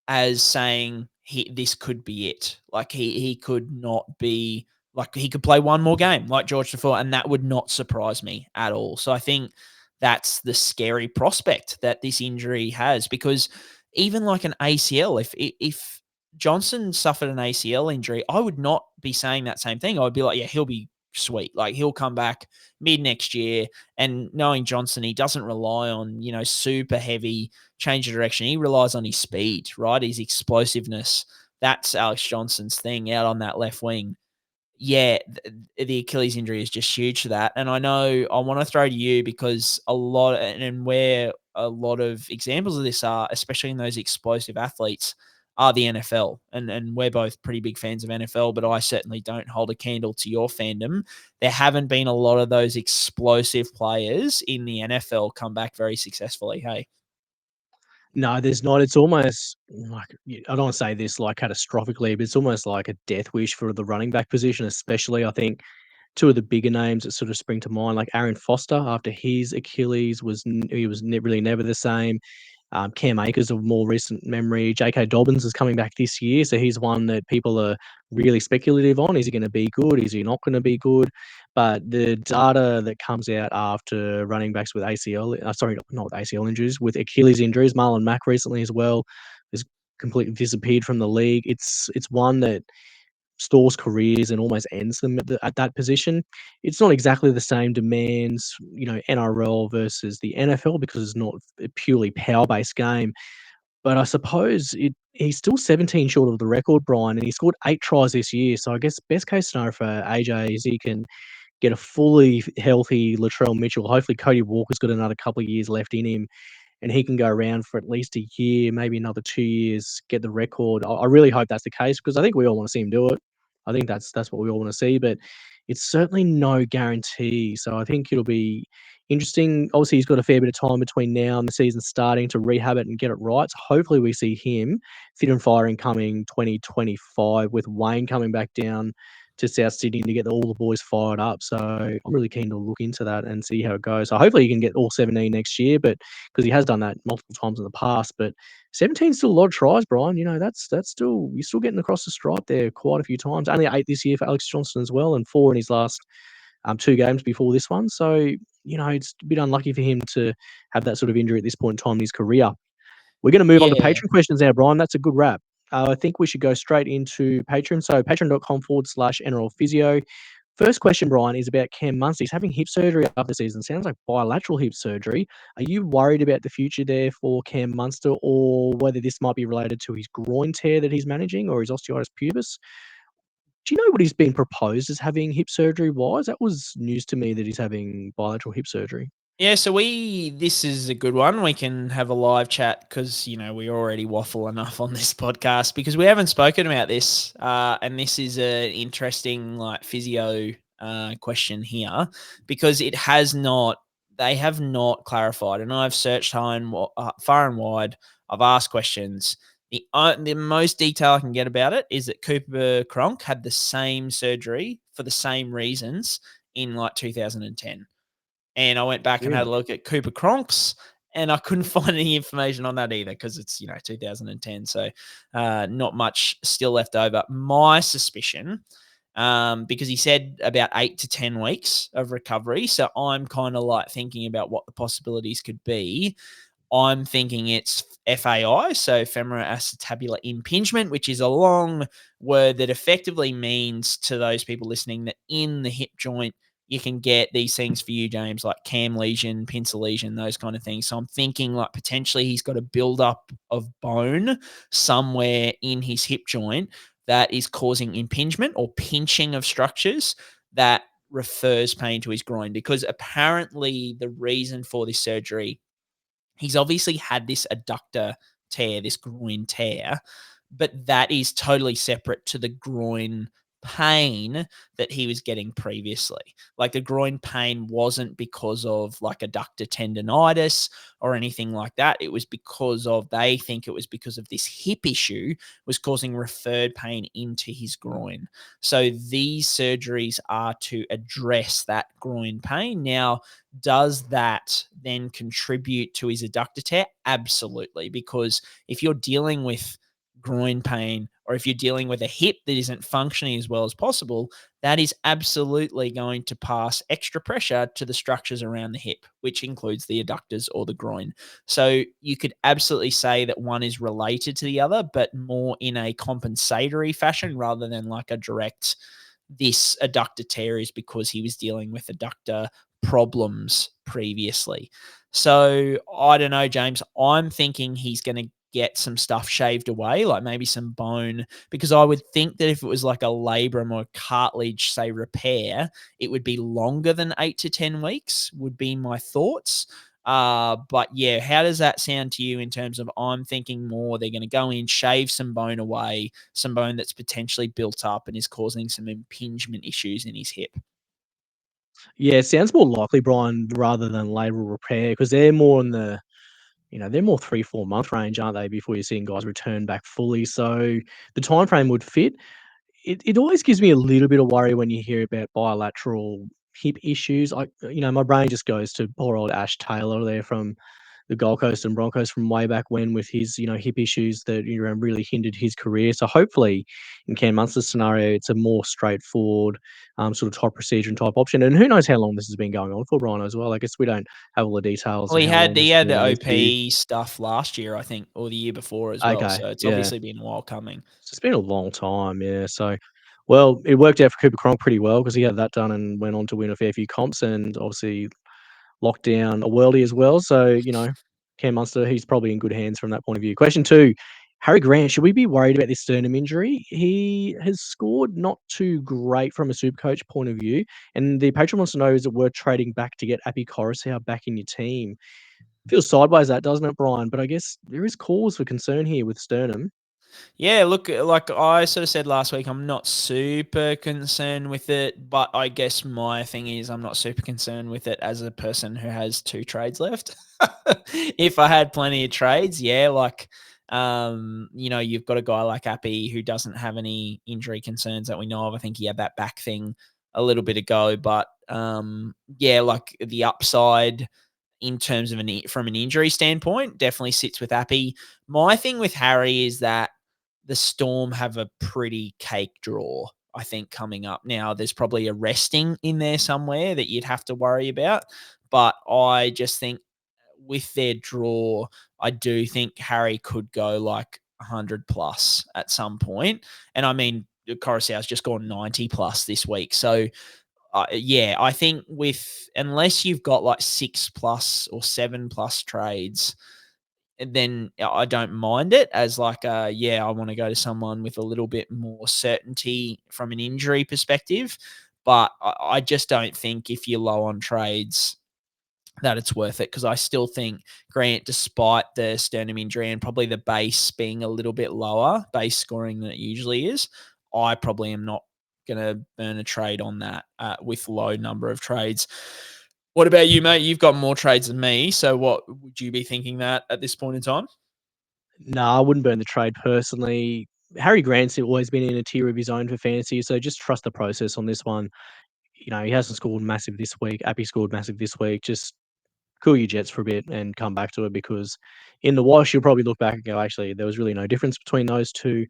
as saying this could be it. Like he could not be, like, he could play one more game like George Defoe, and that would not surprise me at all. So I think that's the scary prospect that this injury has, because even like an ACL, if Johnson suffered an ACL injury, I would not be saying that same thing. I would be like, yeah, he'll be sweet. Like, he'll come back mid next year. And knowing Johnson, he doesn't rely on, super heavy change of direction. He relies on his speed, right? His explosiveness. That's Alex Johnson's thing out on that left wing. Yeah, the Achilles injury is just huge for that. And I know I want to throw to you, because where a lot of examples of this are, especially in those explosive athletes, are the NFL. And we're both pretty big fans of NFL, but I certainly don't hold a candle to your fandom. There haven't been a lot of those explosive players in the NFL come back very successfully, hey? No, there's not. It's almost like, I don't want to say this like catastrophically, but it's almost like a death wish for the running back position, especially. I think 2 of the bigger names that sort of spring to mind, like Aaron Foster, after his Achilles he was really never the same. Cam Akers of more recent memory. J.K. Dobbins is coming back this year, so he's one that people are really speculative on. Is he going to be good? Is he not going to be good? But the data that comes out after running backs with not ACL injuries, with Achilles injuries, Marlon Mack recently as well, has completely disappeared from the league. It's one that stores careers and almost ends them at that position. It's not exactly the same demands, NRL versus the NFL, because it's not a purely power-based game. But I suppose he's still 17 short of the record, Brien, and he scored 8 tries this year. So I guess best case scenario for AJ is he can get a fully healthy Latrell Mitchell. Hopefully Cody Walker's got another couple of years left in him, and he can go around for at least a year, maybe another 2 years, get the record. I really hope that's the case, because I think we all want to see him do it. I think that's what we all want to see, but it's certainly no guarantee. So I think it'll be interesting. Obviously, he's got a fair bit of time between now and the season starting to rehab it and get it right. So hopefully we see him fit and firing coming 2025, with Wayne coming back down to South Sydney to get all the boys fired up. So I'm really keen to look into that and see how it goes. So hopefully he can get all 17 next year, but because he has done that multiple times in the past. But 17 is still a lot of tries, Brien. That's still, you're still getting across the stripe there quite a few times. Only 8 this year for Alex Johnson as well, and 4 in his last 2 games before this one. So, it's a bit unlucky for him to have that sort of injury at this point in time in his career. We're going to move on to Patreon questions now, Brien. That's a good wrap. I think we should go straight into Patreon. So patreon.com/NRL Physio. First question, Brien, is about Cam Munster. He's having hip surgery after the season. Sounds like bilateral hip surgery. Are you worried about the future there for Cam Munster, or whether this might be related to his groin tear that he's managing, or his osteitis pubis? Do you know what he's been proposed as having hip surgery-wise? That was news to me that he's having bilateral hip surgery. Yeah, so this is a good one. We can have a live chat because, we already waffle enough on this podcast, because we haven't spoken about this. And this is an interesting, physio question here, because they have not clarified. And I've searched far and wide. I've asked questions. The most detail I can get about it is that Cooper Cronk had the same surgery for the same reasons in like 2010. And I went back and had a look at Cooper Cronk's, and I couldn't find any information on that either because it's, 2010. So not much still left over. My suspicion, because he said about 8 to 10 weeks of recovery. So I'm kind of like thinking about what the possibilities could be. I'm thinking it's FAI, so femoral acetabular impingement, which is a long word that effectively means to those people listening that in the hip joint, you can get these things for you, James, like cam lesion, pincer lesion, those kind of things. So I'm thinking like potentially he's got a buildup of bone somewhere in his hip joint that is causing impingement or pinching of structures that refers pain to his groin, because apparently the reason for this surgery, he's obviously had this adductor tear, this groin tear, but that is totally separate to the groin pain that he was getting previously. Like the groin pain wasn't because of like adductor tendonitis or anything like that. It was because of, they think it was because of this hip issue was causing referred pain into his groin. So these surgeries are to address that groin pain. Now, does that then contribute to his adductor tear? Absolutely, because if you're dealing with groin pain or if you're dealing with a hip that isn't functioning as well as possible, that is absolutely going to pass extra pressure to the structures around the hip, which includes the adductors or the groin. So you could absolutely say that one is related to the other, but more in a compensatory fashion rather than like a direct, this adductor tear is because he was dealing with adductor problems previously. So I don't know, James. I'm thinking he's going to get some stuff shaved away, like maybe some bone, because I would think that if it was like a labrum or cartilage, say, repair, it would be longer than 8 to 10 weeks, would be my thoughts. But yeah, how does that sound to you in terms of, I'm thinking more they're going to go in, shave some bone away, some bone that's potentially built up and is causing some impingement issues in his hip? Yeah, it sounds more likely, Brian, rather than labral repair, because they're more in the, they're more 3-4 month range, aren't they, before you're seeing guys return back fully. So the time frame would fit. It always gives me a little bit of worry when you hear about bilateral hip issues. My brain just goes to poor old Ash Taylor there from the Gold Coast and Broncos from way back when, with his, hip issues that, really hindered his career. So hopefully in Cam Munster's scenario, it's a more straightforward sort of type procedure and type option. And who knows how long this has been going on for, Brian, as well. I guess we don't have all the details Well, on he how long had this the really needs to be. OP stuff last year, I think, or the year before as well. Okay, So it's yeah. obviously been a while coming. It's been a long time, yeah. So, well, it worked out for Cooper Cronk pretty well because he had that done and went on to win a fair few comps and obviously locked down a worldie as well. So, Cam Munster, he's probably in good hands from that point of view. Question 2, Harry Grant, should we be worried about this sternum injury? He has scored not too great from a Supercoach point of view, and the patron wants to know, is it worth trading back to get Appy Coruscant back in your team? Feels sideways, that, doesn't it, Brian? But I guess there is cause for concern here with sternum. Yeah, look, like I sort of said last week, I'm not super concerned with it, but I guess my thing is I'm not super concerned with it as a person who has 2 trades left. If I had plenty of trades, yeah, like, you've got a guy like Appy who doesn't have any injury concerns that we know of. I think he had that back thing a little bit ago, but yeah, like the upside in terms of from an injury standpoint definitely sits with Appy. My thing with Harry is that the Storm have a pretty cake draw, I think, coming up. Now, there's probably a resting in there somewhere that you'd have to worry about. But I just think with their draw, I do think Harry could go like 100 plus at some point. And I mean, Coruscant's just gone 90 plus this week. So, yeah, I think unless you've got like 6 plus or 7 plus trades, then I don't mind it as like, I want to go to someone with a little bit more certainty from an injury perspective. But I just don't think if you're low on trades that it's worth it, because I still think Grant, despite the sternum injury and probably the base being a little bit lower, base scoring than it usually is, I probably am not going to burn a trade on that with low number of trades. What about you, mate? You've got more trades than me. So what would you be thinking that at this point in time? No, I wouldn't burn the trade personally. Harry Grant's always been in a tier of his own for fantasy, so just trust the process on this one. He hasn't scored massive this week. Appy scored massive this week. Just cool your jets for a bit and come back to it, because in the wash, you'll probably look back and go, actually, there was really no difference between those two.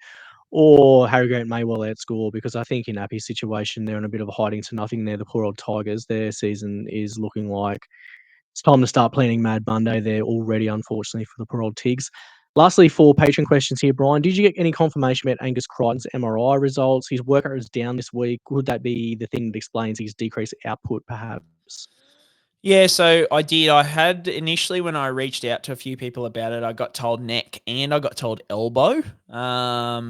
Or Harry Grant may well outscore, because I think in Appy's situation, they're in a bit of a hiding to nothing there. The poor old Tigers, their season is looking like it's time to start planning Mad Monday there already, unfortunately, for the poor old Tigs. Lastly, for patron questions here, Brian, did you get any confirmation about Angus Crichton's MRI results? His workout is down this week. Would that be the thing that explains his decreased output, perhaps? Yeah, so I did. I had initially, when I reached out to a few people about it, I got told neck and I got told elbow.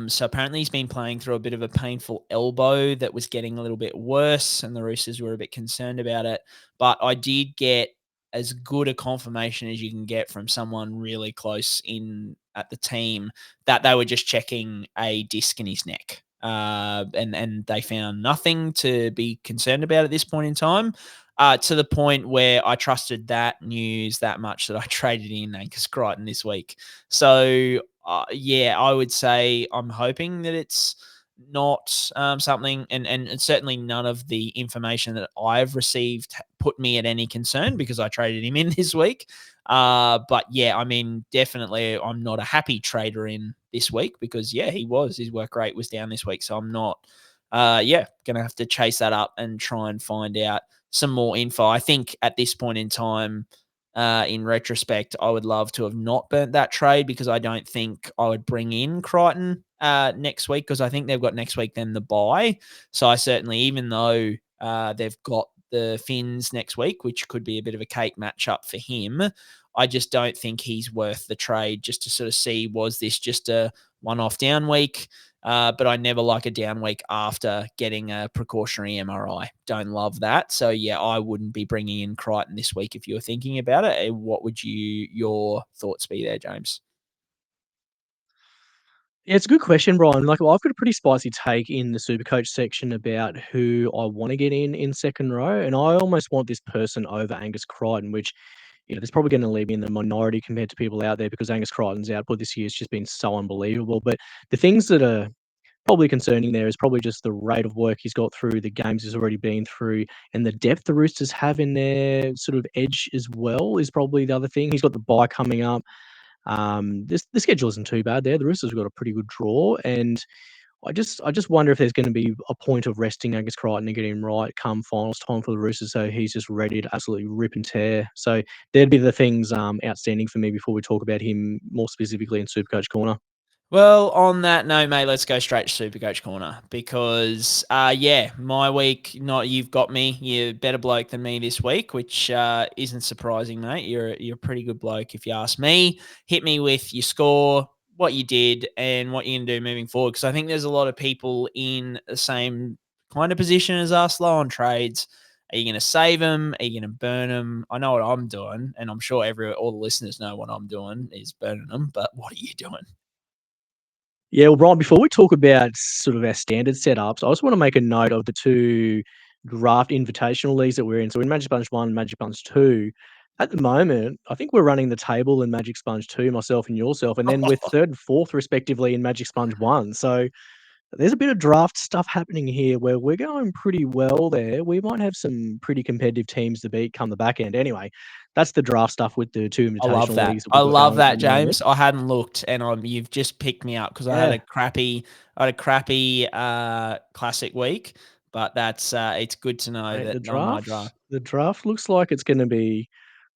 So apparently he's been playing through a bit of a painful elbow that was getting a little bit worse, and the Roosters were a bit concerned about it. But I did get as good a confirmation as you can get from someone really close in at the team that they were just checking a disc in his neck. And they found nothing to be concerned about at this point in time. To the point where I trusted that news that much that I traded in Angus Crichton this week. So, yeah, I would say I'm hoping that it's not something, and certainly none of the information that I've received put me at any concern, because I traded him in this week. But yeah, I mean, definitely I'm not a happy trader in this week, because yeah, his work rate was down this week. So I'm not, going to have to chase that up and try and find out some more info. I think at this point in time, in retrospect, I would love to have not burnt that trade, because I don't think I would bring in Crichton next week, because I think they've got next week then the bye. So I certainly, even though they've got the Finns next week, which could be a bit of a cake matchup for him, I just don't think he's worth the trade, just to sort of see, was this just a one-off down week? But I never like a down week after getting a precautionary MRI. Don't love that. So yeah, I wouldn't be bringing in Crichton this week if you were thinking about it. What would your thoughts be there, James? Yeah, it's a good question, Brian. Like, well, I've got a pretty spicy take in the Supercoach section about who I want to get in second row, and I almost want this person over Angus Crichton, which that's probably going to leave me in the minority compared to people out there, because Angus Crichton's output this year has just been so unbelievable. But the things that are probably concerning there is probably just the rate of work he's got through, the games he's already been through, and the depth the Roosters have in their sort of edge as well is probably the other thing. He's got the bye coming up. The schedule isn't too bad there. The Roosters have got a pretty good draw, and I just wonder if there's going to be a point of resting Angus Crichton and getting him right come finals time for the Roosters, so he's just ready to absolutely rip and tear. So there'd be the things outstanding for me before we talk about him more specifically in Supercoach Corner. Well, on that note, mate, let's go straight to Supercoach Corner, because, yeah, my week, not you've got me. You're a better bloke than me this week, which isn't surprising, mate. You're a pretty good bloke if you ask me. Hit me with your score, what you did, and what you're going to do moving forward, because I think there's a lot of people in the same kind of position as us, low on trades. Are you going to save them? Are you going to burn them? I know what I'm doing, and I'm sure all the listeners know what I'm doing is burning them, but what are you doing? Yeah, well, Brian, before we talk about sort of our standard setups, I just want to make a note of the two draft invitational leagues that we're in. So in Magic Sponge 1 and Magic Sponge 2, at the moment, I think we're running the table in Magic Sponge 2, myself and yourself, and then we're third and fourth respectively in Magic Sponge 1. So there's a bit of draft stuff happening here where we're going pretty well there. We might have some pretty competitive teams to beat come the back end. Anyway, that's the draft stuff with the two I love invitational that. leagues that I we've got love going at that, the moment. James. I hadn't looked, and you've just picked me up, because I had Yeah. a crappy classic week. But that's it's good to know Mate, that on my draft. the draft looks like it's gonna be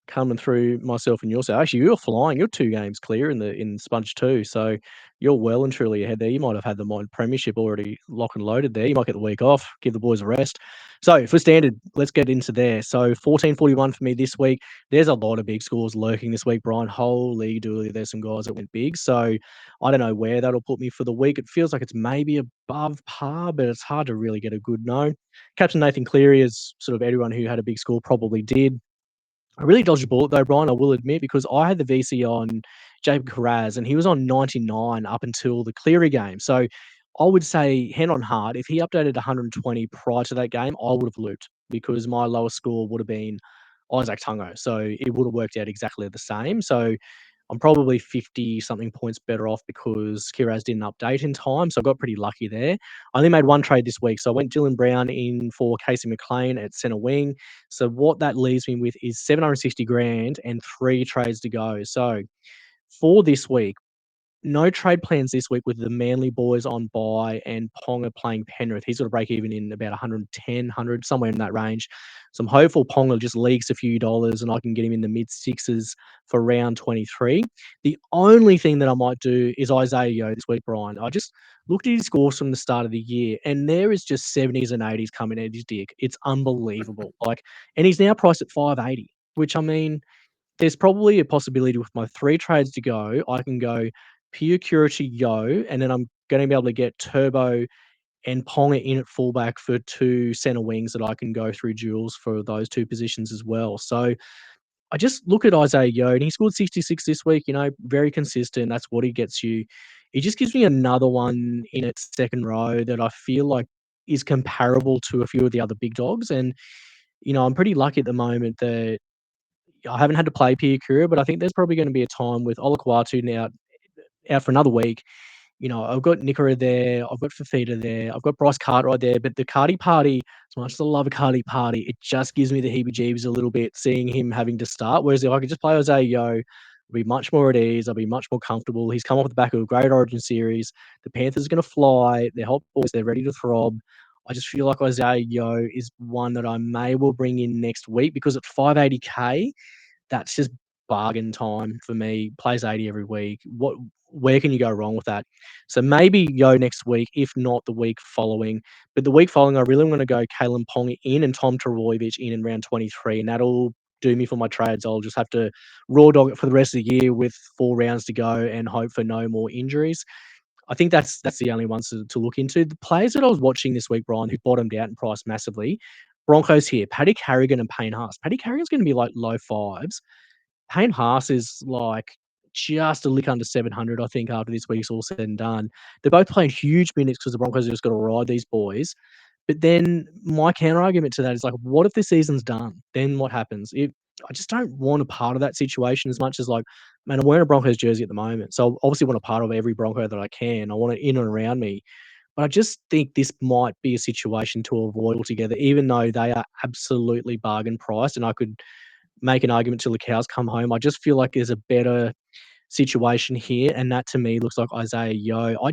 coming through myself and yourself. Actually, you're flying. You're 2 games clear in Sponge 2, so you're well and truly ahead there. You might have had the Mind Premiership already lock and loaded there. You might get the week off, give the boys a rest. So for standard, let's get into there. So 1441 for me this week. There's a lot of big scores lurking this week, Brian. Holy dooly, there's some guys that went big. So I don't know where that'll put me for the week. It feels like it's maybe above par, but it's hard to really get a good no. Captain Nathan Cleary, as sort of everyone who had a big score probably did. I really dodged a bullet though, Brian, I will admit, because I had the VC on Jacob Carraz and he was on 99 up until the Cleary game. So I would say, hand on heart, if he updated 120 prior to that game, I would have looped, because my lowest score would have been Isaac Tungo. So it would have worked out exactly the same. So I'm probably 50-something points better off because Kiraz didn't update in time, so I got pretty lucky there. I only made one trade this week, so I went Dylan Brown in for Casey McLean at centre wing. So what that leaves me with is 760 grand and 3 trades to go. So for this week, no trade plans this week with the Manly boys on bye and Ponga playing Penrith. He's got to break even in about 110, 100, somewhere in that range. So I'm hopeful Ponga just leaks a few dollars and I can get him in the mid-sixes for round 23. The only thing that I might do is Isaiah Yeo this week, Brian. I just looked at his scores from the start of the year and there is just 70s and 80s coming at his dick. It's unbelievable. And he's now priced at 580, which I mean, there's probably a possibility with my 3 trades to go, I can go Pure Curacy Yo, and then I'm going to be able to get Turbo and Ponga in at fullback for 2 centre wings that I can go through duels for those 2 positions as well. So I just look at Isaiah Yo, and he scored 66 this week, very consistent. That's what he gets you. He just gives me another one in its second row that I feel like is comparable to a few of the other big dogs. And, I'm pretty lucky at the moment that I haven't had to play Pia Kura, but I think there's probably going to be a time with Olakwatu now out for another week. I've got Nickera there, I've got Fafita there, I've got Bryce Cartwright there, but the Cardi party, as much as I love a Cardi party, it just gives me the heebie-jeebies a little bit seeing him having to start. Whereas if I could just play Isaiah Yo, I'll be much more at ease, I'll be much more comfortable. He's come off the back of a great Origin series. The Panthers are going to fly. They're hot boys. They're ready to throb. I just feel like Isaiah Yo is one that I may well bring in next week because at 580k, that's just bargain time for me. Plays 80 every week. Where can you go wrong with that? So maybe Yo next week, if not the week following. But the week following, I really want to go Kalen Ponga in and Tom Trbojevic in round 23, and that'll do me for my trades. I'll just have to raw dog it for the rest of the year with 4 rounds to go and hope for no more injuries. I think that's the only ones to look into. The players that I was watching this week, Brian, who bottomed out in price massively, Broncos here, Paddy Carrigan and Payne Haas. Paddy Carrigan's going to be like low fives. Payne Haas is like just a lick under 700, I think, after this week's all said and done. They're both playing huge minutes because the Broncos have just got to ride these boys. But then my counter argument to that is like, what if the season's done? Then what happens? I just don't want a part of that situation as much as like, man, I'm wearing a Broncos jersey at the moment. So I obviously want a part of every Bronco that I can. I want it in and around me. But I just think this might be a situation to avoid altogether, even though they are absolutely bargain priced and I could make an argument till the cows come home. I just feel like there's a better situation here, and that to me looks like Isaiah Yo. I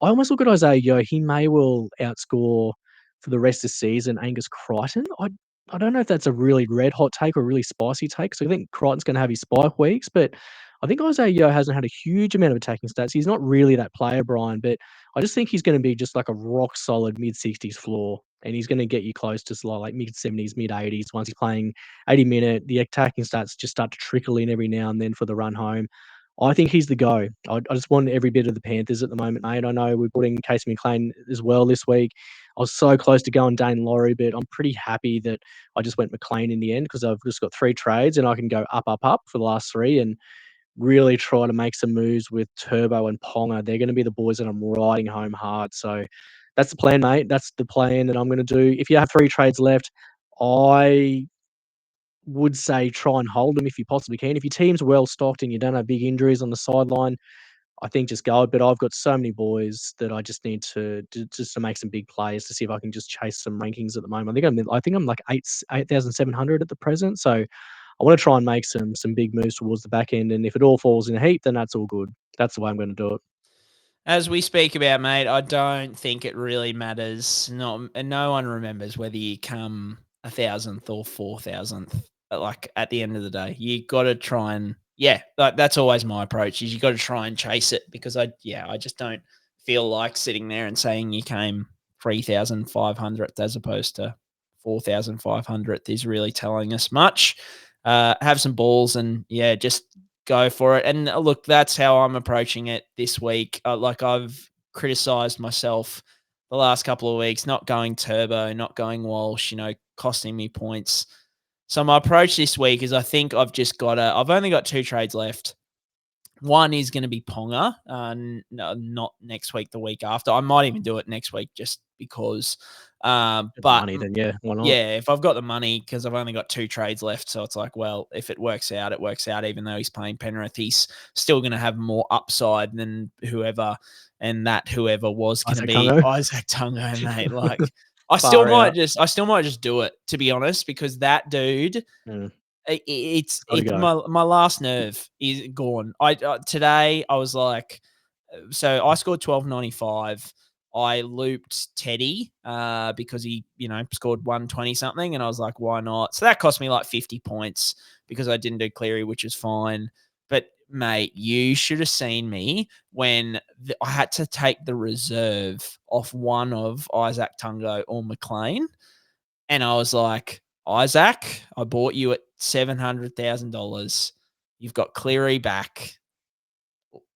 almost look at Isaiah Yo. He may well outscore for the rest of the season Angus Crichton. I don't know if that's a really red hot take or a really spicy take. So I think Crichton's going to have his spike weeks, but I think Isaiah Yo hasn't had a huge amount of attacking stats. He's not really that player, Brian, but I just think he's going to be just like a rock solid mid-60s floor, and he's going to get you close to like mid-70s, mid-80s once he's playing 80-minute. The attacking stats just start to trickle in every now and then for the run home. I think he's the go. I just want every bit of the Panthers at the moment, mate. I know we're putting Casey McLean as well this week. I was so close to going Daine Laurie, but I'm pretty happy that I just went McLean in the end because I've just got 3 trades and I can go up for the last 3 and really try to make some moves with Turbo and Ponga. They're going to be the boys that I'm riding home hard. So that's the plan, mate. That's the plan that I'm going to do. If you have 3 trades left, I would say try and hold them if you possibly can. If your team's well stocked and you don't have big injuries on the sideline, I think just go. But I've got so many boys that I just need to make some big plays to see if I can just chase some rankings at the moment. I think I'm like 8,700 at the present. So I want to try and make some big moves towards the back end. And if it all falls in a heap, then that's all good. That's the way I'm going to do it. As we speak about, mate, I don't think it really matters. No one remembers whether you come 1,000th or 4,000th. Like at the end of the day, you got to try and that's always my approach. Is you got to try and chase it because I just don't feel like sitting there and saying you came 3,500th as opposed to 4,500th is really telling us much. Have some balls and just go for it. And look, that's how I'm approaching it this week. Like I've criticized myself the last couple of weeks, not going Turbo, not going Walsh, costing me points. So my approach this week is I think I've only got 2 trades left. One is going to be Ponga, no, not next week, the week after. I might even do it next week just because. But money, then yeah, why not? yeah, if I've got the money, because I've only got 2 trades left, so it's like, well, if it works out, it works out. Even though he's playing Penrith, he's still going to have more upside than whoever, and that whoever was going to be Isaac Tungo, mate. Like, I still might just do it, to be honest, because that dude. It's my last nerve is gone. Today I was like, so I scored 12.95. I looped Teddy because he, scored 120 something, and I was like, why not? So that cost me like 50 points because I didn't do Cleary, which is fine. But mate, you should have seen me when I had to take the reserve off one of Isaac Tungo or McLean, and I was like, Isaac, I bought you at $700,000. You've got Cleary back.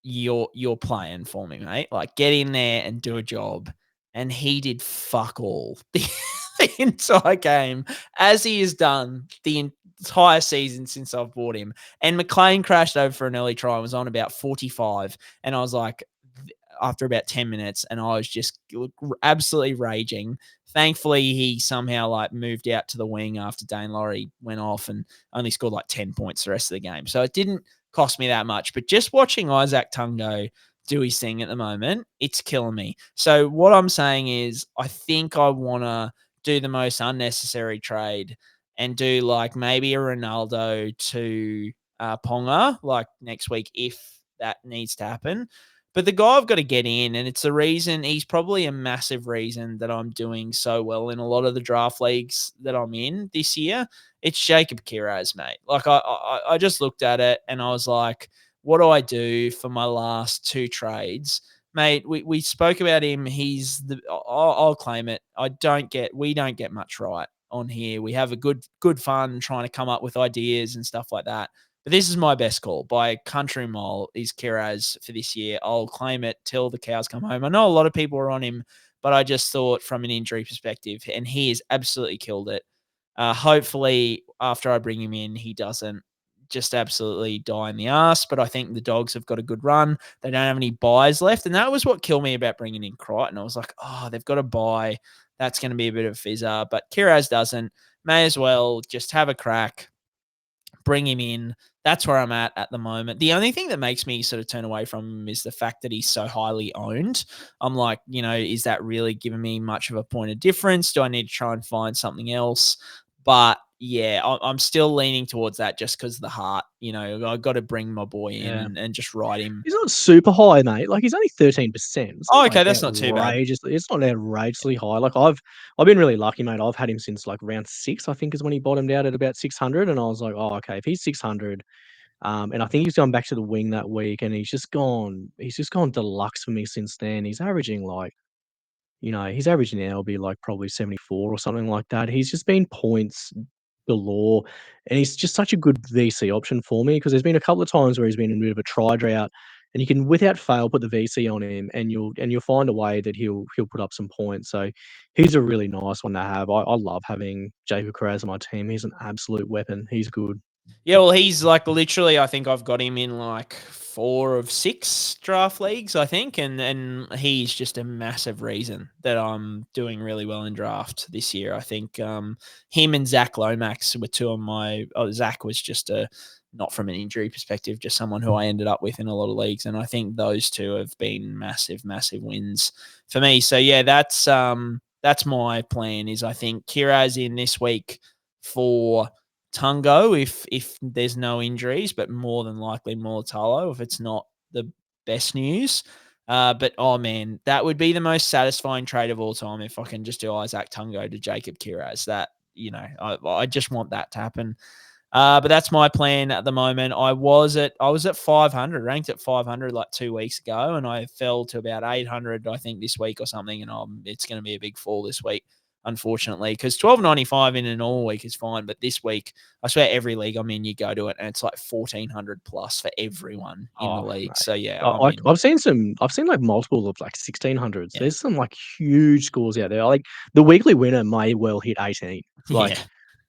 You're playing for me, mate. Like, get in there and do a job. And he did fuck all the entire game, as he has done the entire season since I've bought him. And McLean crashed over for an early try and was on about 45. And I was like, after about 10 minutes, and I was just absolutely raging. Thankfully, he somehow like moved out to the wing after Daine Laurie went off and only scored like 10 points the rest of the game. So it didn't cost me that much. But just watching Isaac Tungo do his thing at the moment, it's killing me. So what I'm saying is I think I want to do the most unnecessary trade and do like maybe a Ronaldo to Ponga like next week if that needs to happen. But the guy I've got to get in, and it's the reason, he's probably a massive reason that I'm doing so well in a lot of the draft leagues that I'm in this year. It's Jacob Kiraz, mate. Like, I just looked at it and I was like, what do I do for my last 2 trades? Mate, we spoke about him. I'll claim it. We don't get much right on here. We have a good fun trying to come up with ideas and stuff like that. But this is my best call by country mile is Kiraz for this year. I'll claim it till the cows come home. I know a lot of people are on him, but I just thought from an injury perspective, and he has absolutely killed it. Hopefully, after I bring him in, he doesn't just absolutely die in the ass. But I think the Dogs have got a good run. They don't have any buys left. And that was what killed me about bringing in Crichton. I was like, oh, they've got a buy. That's going to be a bit of a fizzer. But Kiraz doesn't. May as well just have a crack, bring him in. That's where I'm at the moment. The only thing that makes me sort of turn away from him is the fact that he's so highly owned. I'm like, is that really giving me much of a point of difference? Do I need to try and find something else? But yeah, I'm still leaning towards that just because of the heart. I've got to bring my boy in and just ride him. He's not super high, mate. Like, he's only 13%. Oh, okay, that's not too bad. It's not outrageously high. Like, I've been really lucky, mate. I've had him since like round 6, I think, is when he bottomed out at about 600, and I was like, oh, okay, if he's 600, and I think he's gone back to the wing that week, and he's just gone deluxe for me since then. He's averaging like, he's averaging now be like probably 74 or something like that. He's just been points galore, and he's just such a good VC option for me because there's been a couple of times where he's been in a bit of a try drought, and you can without fail put the VC on him, and you'll find a way that he'll put up some points. So he's a really nice one to have. I love having Jacob Kiraz on my team. He's an absolute weapon. He's good. Yeah, well, he's like literally, I think I've got him in like 4 of 6 draft leagues, I think. And he's just a massive reason that I'm doing really well in draft this year. I think him and Zach Lomax were 2 of my, Zach was just not from an injury perspective, just someone who I ended up with in a lot of leagues. And I think those 2 have been massive, massive wins for me. So yeah, that's my plan is I think Kiraz in this week for Tungo if there's no injuries, but more than likely Mulitalo if it's not the best news. But oh man, that would be the most satisfying trade of all time if I can just do Isaac Tungo to Jacob Kiraz. That I just want that to happen. But that's my plan at the moment. I was at 500, ranked at 500 like 2 weeks ago, and I fell to about 800 I think this week or something, and it's going to be a big fall this week, unfortunately, because 12.95 in a normal week is fine, but this week, I swear every league I'm in, you go to it, and it's like 1,400 plus for everyone in the league. Mate. So yeah, I've seen like multiple of like 1,600s. Yeah. There's some like huge scores out there. Like the weekly winner may well hit 18. Like,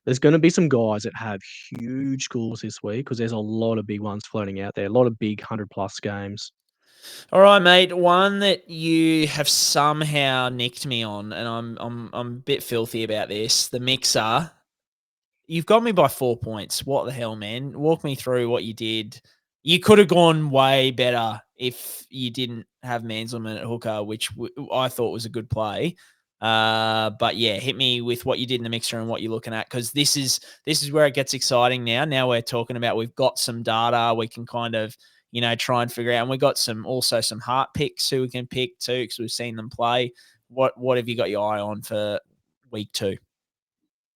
There's going to be some guys that have huge scores this week because there's a lot of big ones floating out there, a lot of big 100+ games. All right, mate. One that you have somehow nicked me on, and I'm a bit filthy about this. The mixer. You've got me by 4 points. What the hell, man? Walk me through what you did. You could have gone way better if you didn't have Manselman at hooker, which I thought was a good play. But yeah, hit me with what you did in the mixer and what you're looking at, because this is where it gets exciting now. Now we're talking about, we've got some data we can kind of, try and figure out, and we've got some heart picks who we can pick too, because we've seen them play. What have you got your eye on for week 2?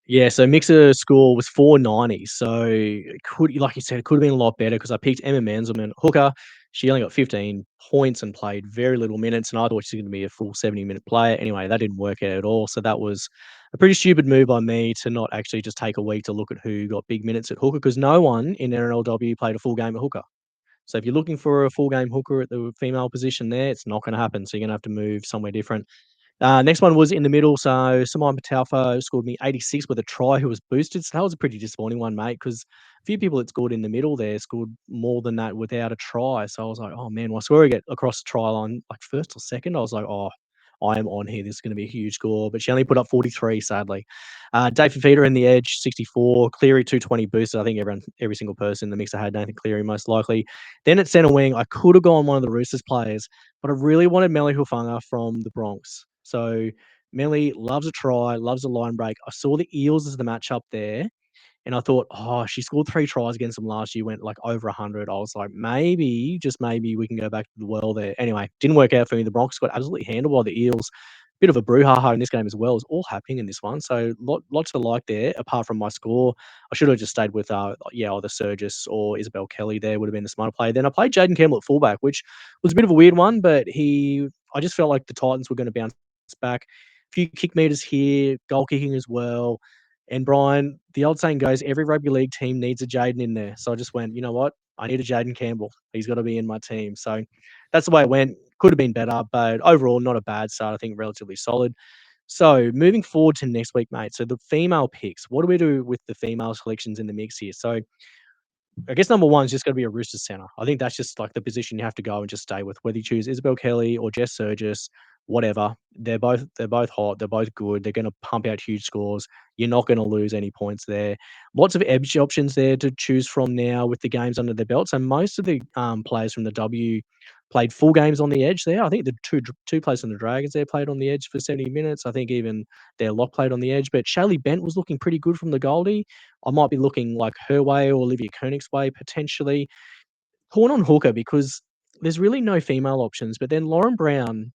Yeah, so Mixer score was 490. So it could, like you said, it could have been a lot better because I picked Emma Manselman hooker. She only got 15 points and played very little minutes, and I thought she was going to be a full 70-minute player. Anyway, that didn't work out at all. So that was a pretty stupid move by me to not actually just take a week to look at who got big minutes at hooker, because no one in NRLW played a full game at hooker. So if you're looking for a full game hooker at the female position there, it's not going to happen. So you're going to have to move somewhere different. Next one was in the middle. So Simon Patalfo scored me 86 with a try, who was boosted. So that was a pretty disappointing one, mate, because a few people that scored in the middle there scored more than that without a try. So I was like, oh man, well, I swear I get across the try line like first or second. I was like, oh, I am on here. This is going to be a huge score. But she only put up 43, sadly. Dave Fafita in the edge, 64. Cleary, 220 boosted. I think every single person in the mixer had Nathan Cleary most likely. Then at centre wing, I could have gone one of the Roosters players, but I really wanted Melly Hufanga from the Bronx. So Melly loves a try, loves a line break. I saw the Eels as the matchup there, and I thought, oh, she scored 3 tries against them last year, went like over 100. I was like, maybe, just maybe, we can go back to the well there. Anyway, didn't work out for me. The Broncos got absolutely handled by the Eels. Bit of a brouhaha in this game as well. It's all happening in this one. So lots to like there, apart from my score. I should have just stayed with, either Surgis or Isabel Kelly there would have been the smarter play. Then I played Jaden Campbell at fullback, which was a bit of a weird one, but I just felt like the Titans were going to bounce back. A few kick meters here, goal kicking as well. And Brien, the old saying goes, every rugby league team needs a Jaden in there. So I just went, you know what? I need a Jaden Campbell. He's got to be in my team. So that's the way it went. Could have been better, but overall, not a bad start. I think relatively solid. So moving forward to next week, mate. So the female picks. What do we do with the female selections in the mix here? So I guess number one is just going to be a Roosters center. I think that's just like the position you have to go and just stay with. Whether you choose Isabel Kelly or Jess Surgis, whatever, they're both hot. They're both good. They're going to pump out huge scores. You're not going to lose any points there. Lots of edge options there to choose from now with the games under their belts. And most of the players from the W played full games on the edge there. I think the two players from the Dragons there played on the edge for 70 minutes. I think even their lock played on the edge. But Shaylee Bent was looking pretty good from the Goldie. I might be looking like her way or Olivia Koenig's way potentially. Corn on hooker, because there's really no female options. But then Lauren Brown,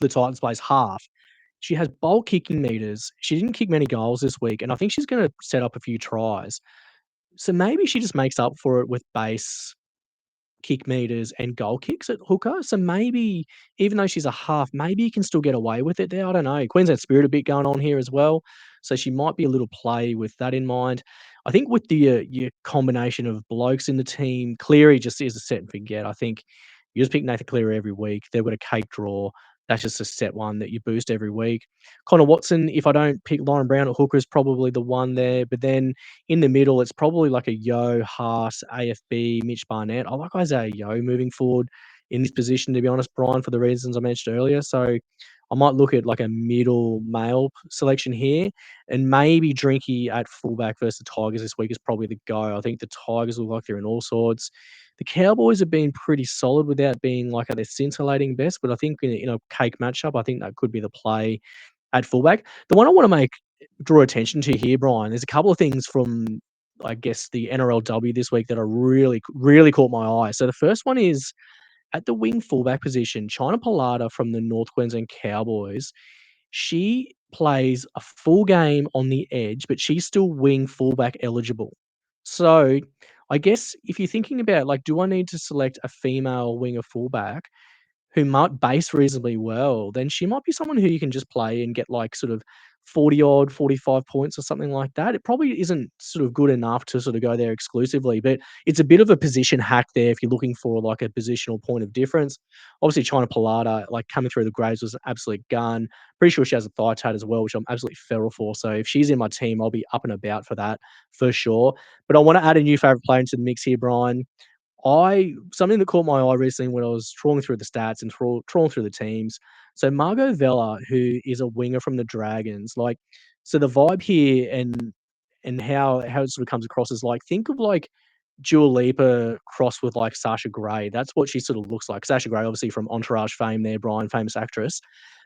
the Titans, plays half. She has bulk kicking meters. She didn't kick many goals this week, and I think she's going to set up a few tries. So maybe she just makes up for it with base kick meters and goal kicks at hooker. So maybe, even though she's a half, maybe you can still get away with it there. I don't know. Queensland Spirit a bit going on here as well. So she might be a little play with that in mind. I think with the your combination of blokes in the team, Cleary just is a set and forget. I think you just pick Nathan Cleary every week. They've got a cake draw. That's just a set one that you boost every week. Connor Watson, if I don't pick Lauren Brown at hooker, is probably the one there. But then in the middle, it's probably like a Yo, Haas, AFB, Mitch Barnett. I like Isaiah Yo moving forward in this position, to be honest, Brian, for the reasons I mentioned earlier. So I might look at like a middle male selection here, and maybe Drinky at fullback versus the Tigers this week is probably the go. I think the Tigers look like they're in all sorts. The Cowboys have been pretty solid without being like at their scintillating best, but I think in a cake matchup, I think that could be the play at fullback. The one I want to draw attention to here, Brian, there's a couple of things from, I guess, the NRLW this week that are really, really caught my eye. So the first one is at the wing fullback position, China Palata from the North Queensland Cowboys. She plays a full game on the edge, but she's still wing fullback eligible. So I guess if you're thinking about, like, do I need to select a female winger fullback? who might base reasonably well, then she might be someone who you can just play and get like sort of 40 odd, 45 points or something like that. It probably isn't sort of good enough to sort of go there exclusively, but it's a bit of a position hack there if you're looking for like a positional point of difference. Obviously, China Palata, like coming through the grades, was an absolute gun. Pretty sure she has a thigh tat as well, which I'm absolutely feral for. So if she's in my team, I'll be up and about for that for sure. But I want to add a new favourite player into the mix here, Brian. Something that caught my eye recently when I was trawling through the stats and trawling through the teams. So Margot Vella, who is a winger from the Dragons, like, so the vibe here and how it sort of comes across is like, think of like Dua Lipa crossed with like Sasha Grey. That's what she sort of looks like. Sasha Grey, obviously from Entourage fame there, Brian, famous actress.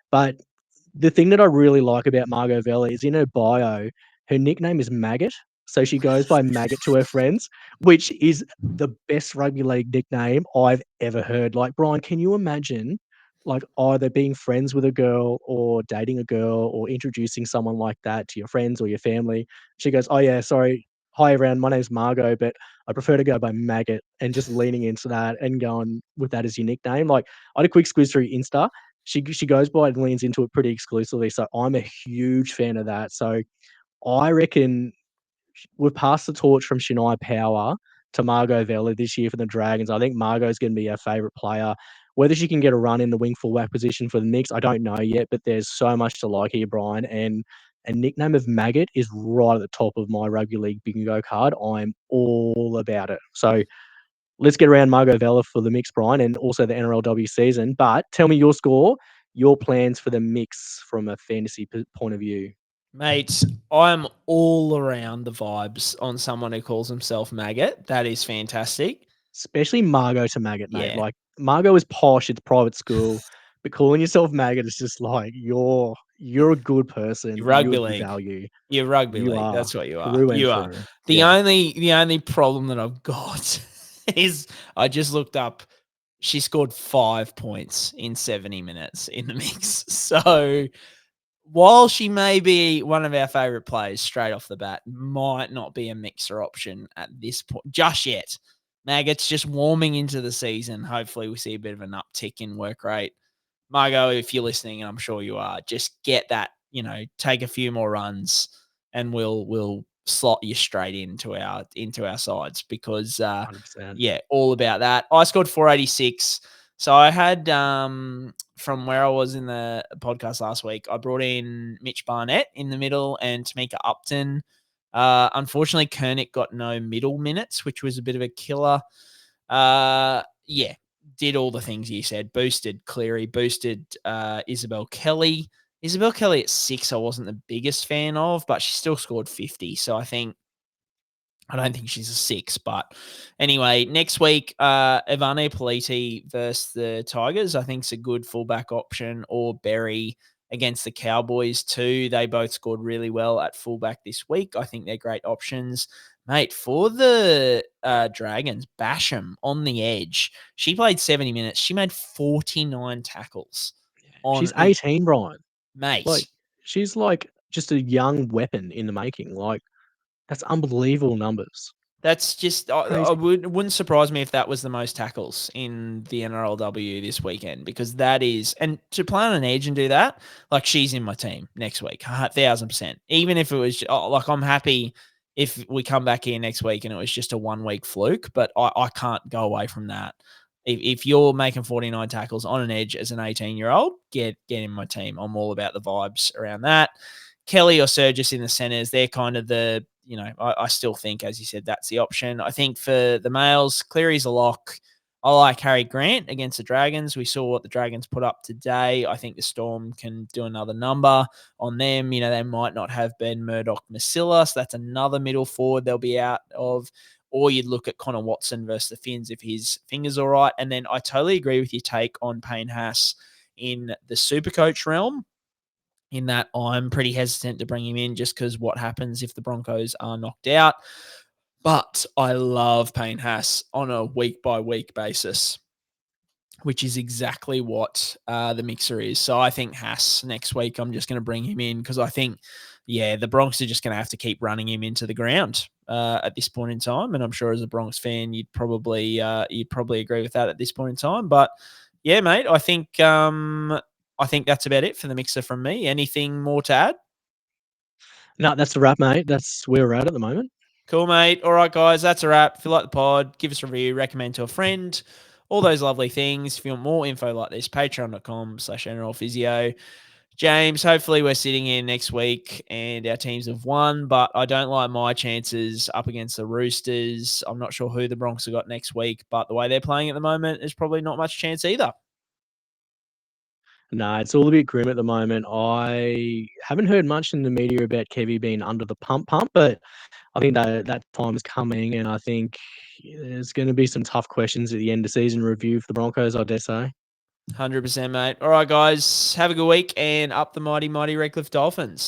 But the thing that I really like about Margot Vella is in her bio, her nickname is Maggot. So she goes by Maggot to her friends, which is the best rugby league nickname I've ever heard. Like, Brian, can you imagine like either being friends with a girl or dating a girl or introducing someone like that to your friends or your family? She goes, "Oh yeah, sorry. Hi everyone, my name's Margot, but I prefer to go by Maggot," and just leaning into that and going with that as your nickname. Like, I had a quick squeeze through Insta. She goes by and leans into it pretty exclusively. So I'm a huge fan of that. So I reckon we've passed the torch from Shania Power to Margot Vella this year for the Dragons. I think Margot's going to be our favourite player. Whether she can get a run in the wing fullback position for the Knicks, I don't know yet, but there's so much to like here, Brian. And a nickname of Maggot is right at the top of my rugby league bingo card. I'm all about it. So let's get around Margot Vella for the mix, Brian, and also the NRLW season. But tell me your score, your plans for the mix from a fantasy point of view. Mate, I'm all around the vibes on someone who calls himself Maggot. That is fantastic. Especially Margot to Maggot, mate. Yeah. Like, Margot is posh, it's private school, but calling yourself Maggot is just like, you're a good person. You're You rugby have league. value. You're rugby You league. are That's what you are. through and You are. through. The only problem that I've got is I just looked up. She scored 5 points in 70 minutes in the mix. So while she may be one of our favourite players straight off the bat, might not be a mixer option at this point just yet. Maggot's just warming into the season. Hopefully we see a bit of an uptick in work rate. Margot, if you're listening, and I'm sure you are, just get that, take a few more runs and we'll slot you straight into our sides because 100%. all about that. I scored 486. So I had from where I was in the podcast last week, I brought in Mitch Barnett in the middle and Tamika Upton. Unfortunately, Kernick got no middle minutes, which was a bit of a killer. Did all the things you said. Boosted Cleary, boosted Isabel Kelly. Isabel Kelly at 6 I wasn't the biggest fan of, but she still scored 50. So I don't think she's a 6. But anyway, next week, Ivane Politi versus the Tigers, I think is a good fullback option, or Berry against the Cowboys too. They both scored really well at fullback this week. I think they're great options. Mate, for the Dragons, Basham on the edge. She played 70 minutes. She made 49 tackles. She's 18, Brian. Mate. Like, she's like just a young weapon in the making. Like, that's unbelievable numbers. That's just, I wouldn't surprise me if that was the most tackles in the NRLW this weekend, because that is, and to play on an edge and do that, like, she's in my team next week, 1,000%. Even if it was, I'm happy if we come back here next week and it was just a 1 week fluke, but I can't go away from that. If you're making 49 tackles on an edge as an 18-year-old, get in my team. I'm all about the vibes around that. Kelly or Surgis in the centers, they're kind of the, I still think, as you said, that's the option. I think for the males, Cleary's a lock. I like Harry Grant against the Dragons. We saw what the Dragons put up today. I think the Storm can do another number on them. They might not have Ben Murdoch Masila, so that's another middle forward they'll be out of. Or you'd look at Connor Watson versus the Finns if his finger's all right. And then I totally agree with your take on Payne Haas in the Supercoach realm, in that I'm pretty hesitant to bring him in just because what happens if the Broncos are knocked out. But I love Payne Haas on a week-by-week basis, which is exactly what the mixer is. So I think Haas next week, I'm just going to bring him in because I think, the Broncos are just going to have to keep running him into the ground at this point in time. And I'm sure as a Broncos fan, you'd probably agree with that at this point in time. But yeah, mate, I think that's about it for the mixer from me. Anything more to add? No, that's a wrap, mate. That's where we're at the moment. Cool, mate. All right, guys, that's a wrap. If you like the pod, give us a review, recommend to a friend, all those lovely things. If you want more info like this, patreon.com/NRL Physio. James, hopefully we're sitting in next week and our teams have won, but I don't like my chances up against the Roosters. I'm not sure who the Broncos have got next week, but the way they're playing at the moment, there's probably not much chance either. No, it's all a bit grim at the moment. I haven't heard much in the media about Kevy being under the pump, but I think that time is coming, and I think there's going to be some tough questions at the end of season review for the Broncos, I dare say. 100%, mate. All right, guys, have a good week and up the mighty, mighty Redcliffe Dolphins.